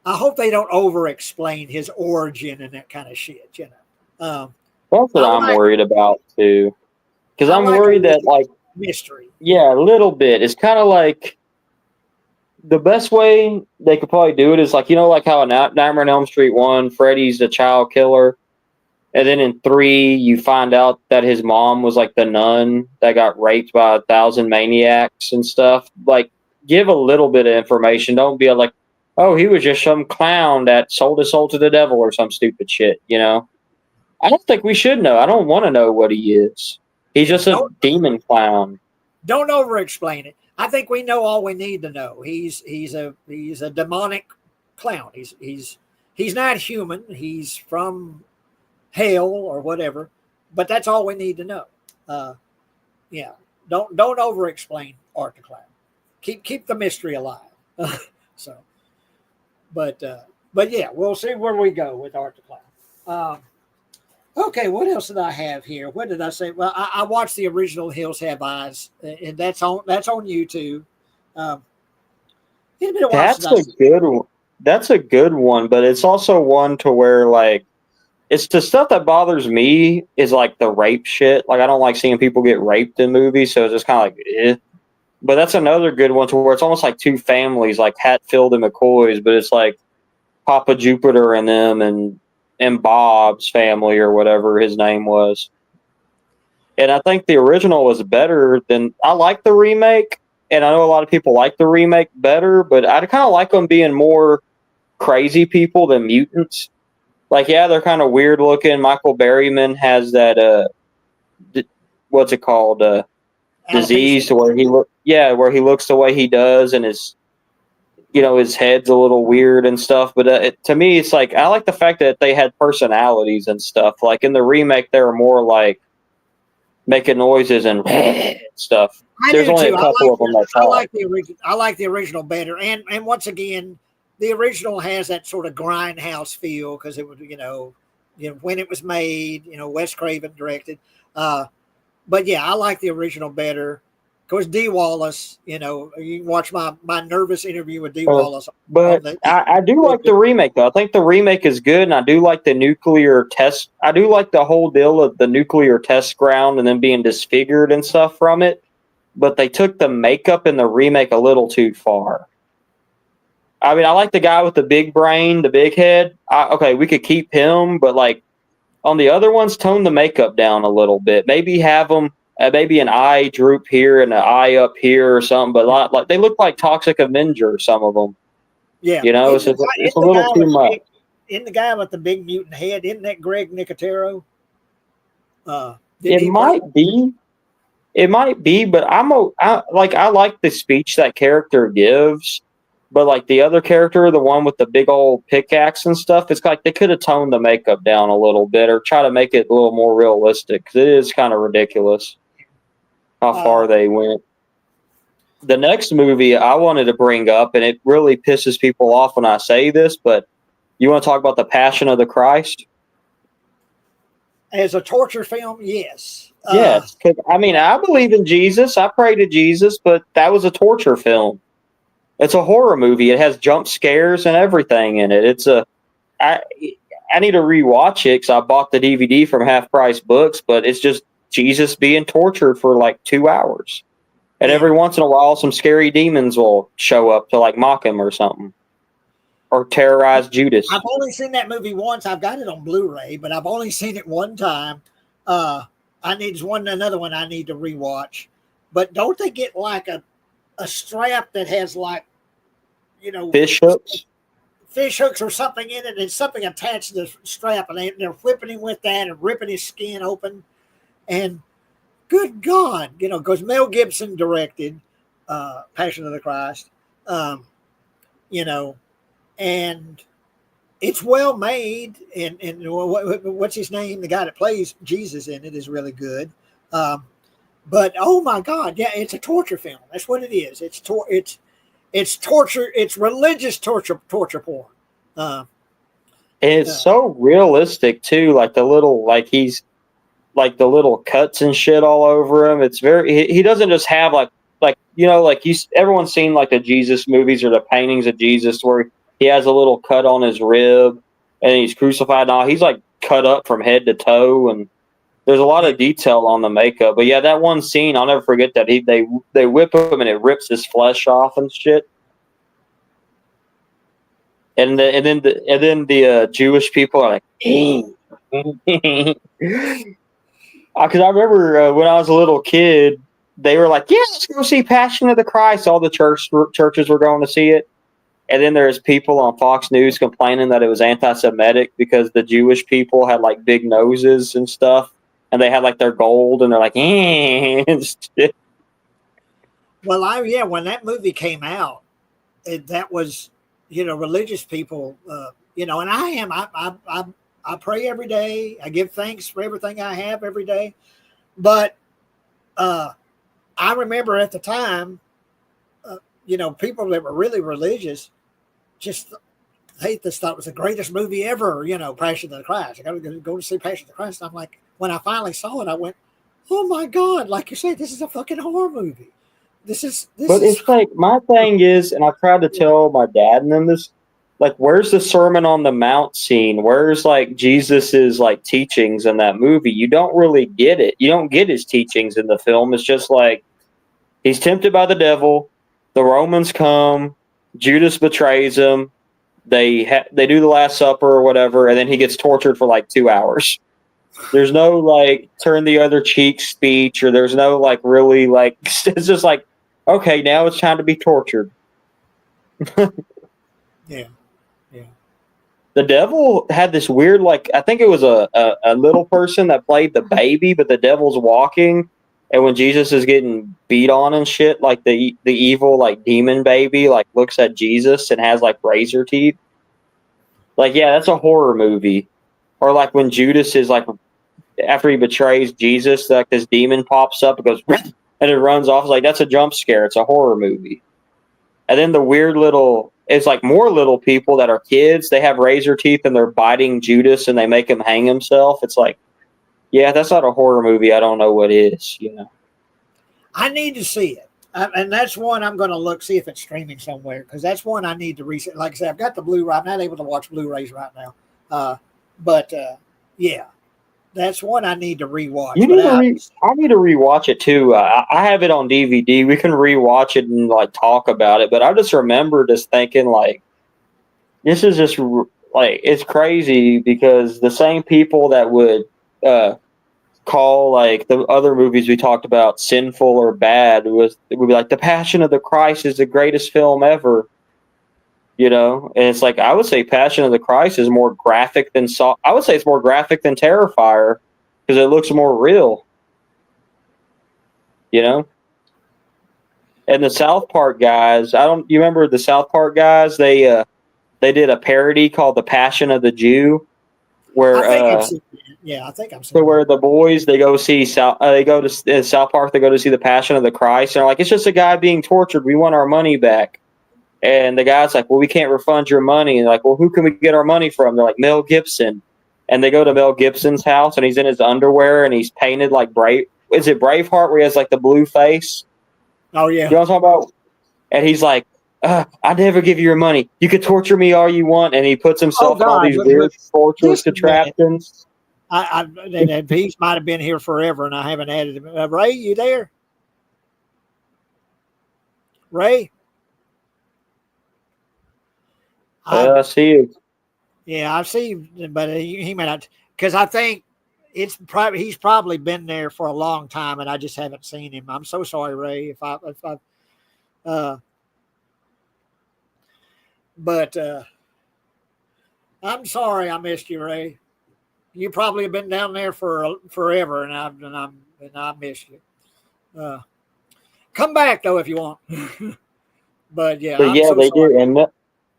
I hope they don't over explain his origin and that kind of shit. That's what I I'm like worried about too, because I I'm like a worried that little like mystery. yeah, a little bit. It's kind of like the best way they could probably do it is like like how in Nightmare on Elm Street 1, Freddy's the child killer. And then in 3, you find out that his mom was like the nun that got raped by 1,000 maniacs and stuff. Like, give a little bit of information. Don't be like, oh, he was just some clown that sold his soul to the devil or some stupid shit, I don't think we should know. I don't want to know what he is. He's Yeah, just a demon clown. don't over explain it. I think we know all we need to know. He's a demonic clown. He's not human. He's from hell or whatever, but that's all we need to know. Yeah, don't over explain Art the Clown. Keep the mystery alive. so, but yeah, we'll see where we go with Art the Clown. Okay, what else did I have here? What did I say? Well, I watched the original Hills Have Eyes, and that's on YouTube. Um, it's been a while since That's I. a good one. That's a good one, but it's also one to where like it's the stuff that bothers me is like the rape shit. Like I don't like seeing people get raped in movies, so it's just kind of like, eh. But that's another good one to where it's almost like two families, like Hatfield and McCoy's, but it's like Papa Jupiter and them and Bob's family or whatever his name was. And I think the original was better than I like the remake, and I know a lot of people like the remake better, but I kind of like them being more crazy people than mutants. Like, yeah, they're kind of weird looking. Michael Berryman has that what's it called? Disease Alopecia. to where where he looks the way he does, and his head's a little weird and stuff. But to me, it's like I like the fact that they had personalities and stuff. Like in the remake, they were more like making noises and stuff. I There's do only a too. couple of them that I talk. like the original. I like the original better. And once again, the original has that sort of grindhouse feel because it was when it was made. Wes Craven directed. But yeah, I like the original better. Of course, Dee Wallace. You can watch my nervous interview with Dee Wallace on But the. I do like the remake, though. I think the remake is good, and I do like the nuclear test. I do like the whole deal of the nuclear test ground and then being disfigured and stuff from it. But they took the makeup in the remake a little too far. I mean, I like the guy with the big brain, the big head. Okay, we could keep him, but like on the other ones, tone the makeup down a little bit. Maybe have them. Maybe an eye droop here and an eye up here or something, but like they look like Toxic Avenger. Some of them, Yeah, it's a little too much. In the guy with the big mutant head, isn't that Greg Nicotero? It might be. It might be, but I like the speech that character gives, but like the other character, the one with the big old pickaxe and stuff, it's like they could have toned the makeup down a little bit or try to make it a little more realistic because it is kind of ridiculous how far they went. The next movie I wanted to bring up, and it really pisses people off when I say this, but you want to talk about The Passion of the Christ? As a torture film, yes. Yes, because I mean, I believe in Jesus. I pray to Jesus, but that was a torture film. It's a horror movie. It has jump scares and everything in it. I need to rewatch it because I bought the DVD from Half Price Books, but it's just Jesus being tortured for like 2 hours. And every once in a while, some scary demons will show up to like mock him or something. Or terrorize Judas. I've only seen that movie once. I've got it on Blu-ray, but I've only seen it one time. Another one I need to rewatch. But don't they get like a strap that has like Fish hooks. fish hooks or something in it, and something attached to the strap, and they're whipping him with that and ripping his skin open. And good God, because Mel Gibson directed Passion of the Christ, you know, and it's well made, and what's his name? The guy that plays Jesus in it is really good. But oh my God, yeah, it's a torture film. That's what it is. It's torture. It's religious torture porn. And it's so realistic too. Like the little, he's like the little cuts and shit all over him. It's very. He doesn't just have everyone's seen like the Jesus movies or the paintings of Jesus where he has a little cut on his rib and he's crucified. Now he's like cut up from head to toe, and there's a lot of detail on the makeup. But yeah, that one scene, I'll never forget that. They whip him and it rips his flesh off and shit. And then the Jewish people are like, because I remember when I was a little kid, they were like, "Yeah, let's go see Passion of the Christ." All the churches were going to see it, and then there's people on Fox News complaining that it was anti-Semitic because the Jewish people had like big noses and stuff, and they had like their gold, and they're like, and shit. Well, when that movie came out, that was, religious people, and I pray every day. I give thanks for everything I have every day. But I remember at the time, people that were really religious just thought it was the greatest movie ever, Passion of the Christ. I got to go to see Passion of the Christ. And I'm like, when I finally saw it, I went, oh my God, like you said, this is a fucking horror movie. It's like, my thing is, and I tried to tell my dad and them this, like, where's the Sermon on the Mount scene? Where's like Jesus's like teachings in that movie? You don't really get it. You don't get his teachings in the film. It's just like he's tempted by the devil. The Romans come. Judas betrays him. They do the Last Supper or whatever, and then he gets tortured for like 2 hours. There's no like turn the other cheek speech, or there's no like really like it's just like, okay, now it's time to be tortured. Yeah. The devil had this weird, like, I think it was a little person that played the baby, but the devil's walking, and when Jesus is getting beat on and shit, like the evil like demon baby like looks at Jesus and has like razor teeth. Like, yeah, that's a horror movie. Or like when Judas is like, after he betrays Jesus, like this demon pops up and goes and it runs off. It's like, that's a jump scare. It's a horror movie. And then the weird it's like more little people that are kids. They have razor teeth and they're biting Judas and they make him hang himself. It's like, yeah, that's not a horror movie. I don't know what is, I need to see it. And that's one I'm going to see if it's streaming somewhere, because that's one I need to reset. Like I said, I've got the Blu-ray. I'm not able to watch Blu-rays right now. But yeah, that's one I need to rewatch. I need to rewatch it too. I have it on DVD. We can rewatch it and like talk about it. But I just remember just thinking like, this is just like, it's crazy because the same people that would call like the other movies we talked about sinful or bad would be like, the Passion of the Christ is the greatest film ever. And it's like, I would say Passion of the Christ is more graphic than I would say it's more graphic than Terrifier because it looks more real. And the South Park guys, you remember the South Park guys? They did a parody called The Passion of the Jew, where I think I'm seeing where the boys they go see South Park, they go to see The Passion of the Christ, and they're like, it's just a guy being tortured. We want our money back. And the guy's like, well, we can't refund your money. And they're like, well, who can we get our money from? They're like, Mel Gibson. And they go to Mel Gibson's house, and he's in his underwear, and he's painted like is it Braveheart, where he has like the blue face? Oh, yeah. You know what I'm talking about? And he's like, I never give you your money. You can torture me all you want. And he puts himself in all these weird torture contraptions. That piece might have been here forever, and I haven't added him. Ray, you there? Ray? I see you. Yeah, I see him, but he may not, because I think he's probably been there for a long time, and I just haven't seen him. I'm so sorry, Ray. But I'm sorry I missed you, Ray. You probably have been down there for forever, and I miss you. Uh, come back though if you want. But yeah, But I'm yeah, so they sorry. do. And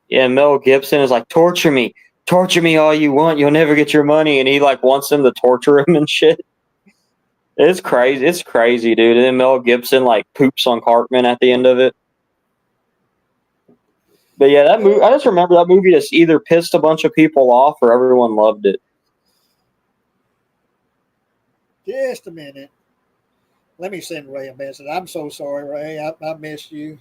yeah, Mel Gibson is like, torture me all you want. You'll never get your money. And he like wants them to torture him and shit. It's crazy. It's crazy, dude. And then Mel Gibson like poops on Cartman at the end of it. But yeah, that movie. I just remember that movie just either pissed a bunch of people off or everyone loved it. Just a minute. Let me send Ray a message. I'm so sorry, Ray. I missed you.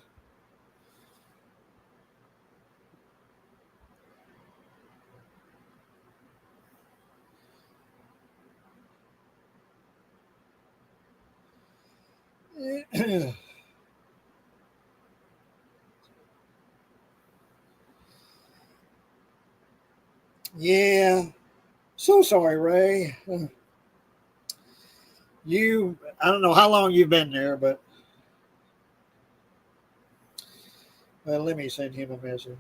Yeah. So sorry, Ray. I don't know how long you've been there, but well, let me send him a message.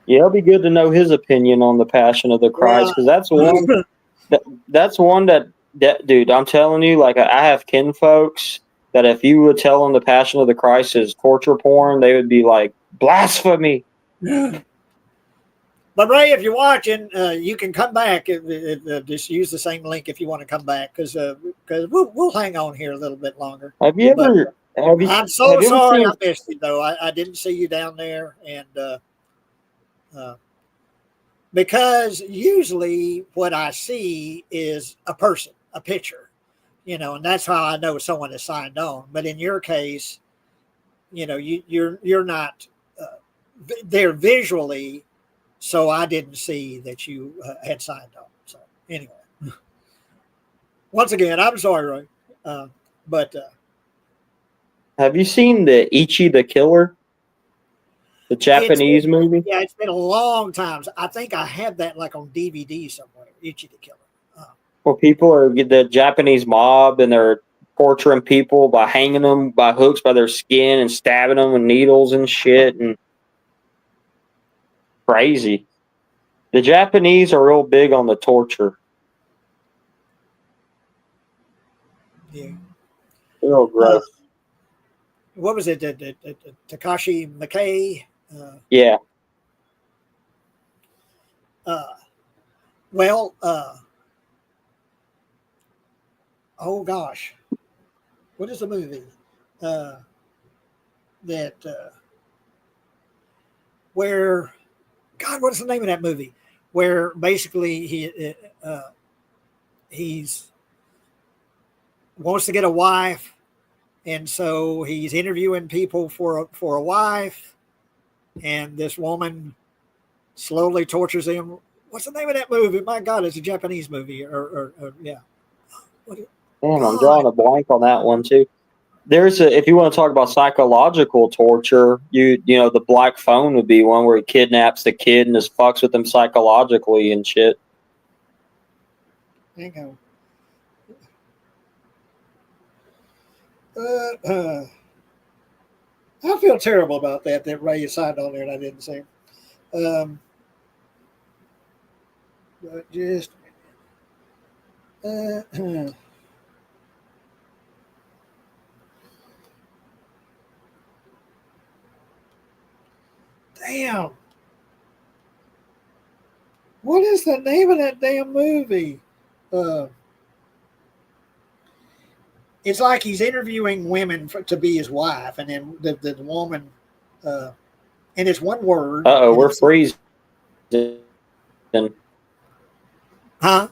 Yeah, it'll be good to know his opinion on the Passion of the Christ because that's one. Yeah. That's one that dude. I'm telling you, like I have kin folks that if you would tell them the Passion of the Christ is torture porn, they would be like blasphemy. But Ray, if you're watching, you can come back. Just use the same link if you want to come back, because we'll hang on here a little bit longer. Have you But ever I'm so have you ever sorry seen? I missed you, though. I didn't see you down there, and because usually what I see is a person, a picture, and that's how I know someone is signed on. But in your case, you're not there visually, so I didn't see that you had signed on. So anyway, once again, I'm sorry, Roy, but Have you seen the Ichi the Killer, the it's been, Japanese movie? yeah, it's been a long time. I think I have that like on DVD somewhere. Itchy the Killer. Where people are the Japanese mob and they're torturing people by hanging them by hooks by their skin and stabbing them with needles and shit and crazy. The Japanese are real big on the torture. Yeah. Real gross. What was it? Takashi Miike. Yeah. Well, oh gosh, what is the movie that where? God, what is the name of that movie? Where basically he's wants to get a wife, and so he's interviewing people for a wife, and this woman slowly tortures him. What's the name of that movie? My God, it's a Japanese movie, or yeah. Damn, I'm God, drawing a blank on that one too. There's if you want to talk about psychological torture, you know the Black Phone would be one where he kidnaps the kid and just fucks with them psychologically and shit. hang on. I feel terrible about that Ray signed on there and I didn't see him. But just a minute. Damn. What is the name of that damn movie? It's like he's interviewing women to be his wife, and then the woman, and it's one word. We're freezing. Huh?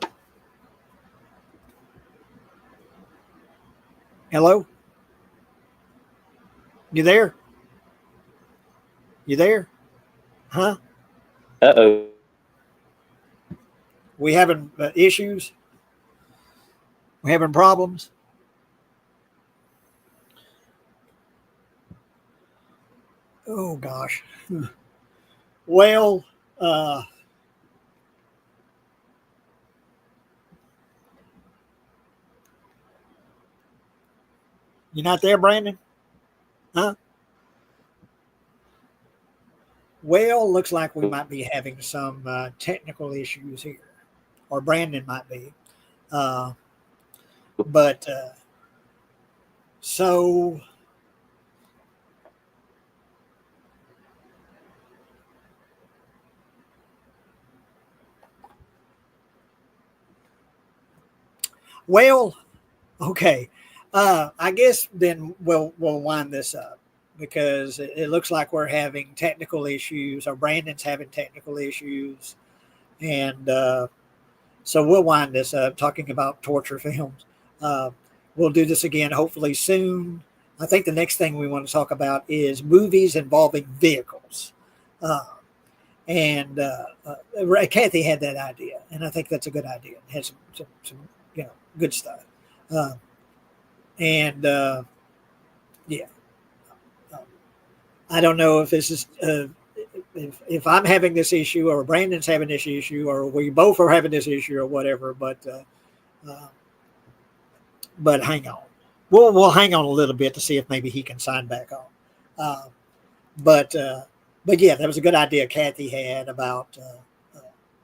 Hello? You there? You there? Huh? Uh-oh. We having issues? We having problems? Oh gosh. Well, you're not there, Brandon? Huh? Well, looks like we might be having some technical issues here, or Brandon might be. Uh, but so well, okay. I guess then we'll wind this up because it looks like we're having technical issues, or Brandon's having technical issues, and so we'll wind this up talking about torture films. Uh, we'll do this again hopefully soon. I think the next thing we want to talk about is movies involving vehicles. Uh, and Kathy had that idea, and I think that's a good idea. It has some good stuff. Uh, and yeah, uh, I don't know if this is if I'm having this issue, or Brandon's having this issue, or we both are having this issue, or whatever. But hang on, we'll hang on a little bit to see if maybe he can sign back on. Uh, but yeah, that was a good idea Kathy had about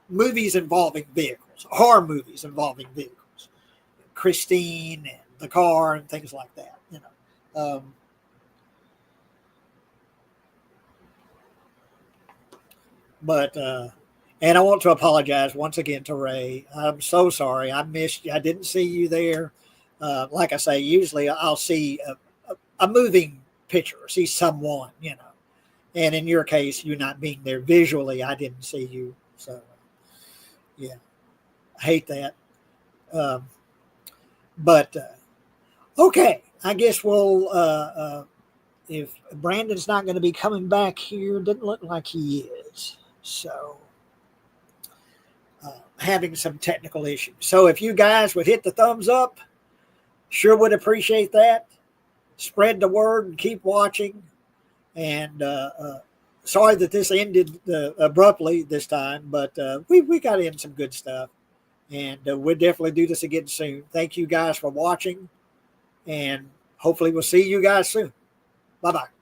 movies involving vehicles, horror movies involving vehicles, Christine and the car and things like that. But and I want to apologize once again to Ray. I'm so sorry. I missed you. I didn't see you there. Like I say, usually I'll see a moving picture, see someone, And in your case, you not being there visually, I didn't see you. So, yeah, I hate that. But okay, I guess we'll. If Brandon's not going to be coming back here, doesn't look like he is. So, having some technical issues. So, if you guys would hit the thumbs up, sure would appreciate that. Spread the word and keep watching. And sorry that this ended abruptly this time, but we got in some good stuff. And we'll definitely do this again soon. Thank you guys for watching. And hopefully we'll see you guys soon. Bye-bye.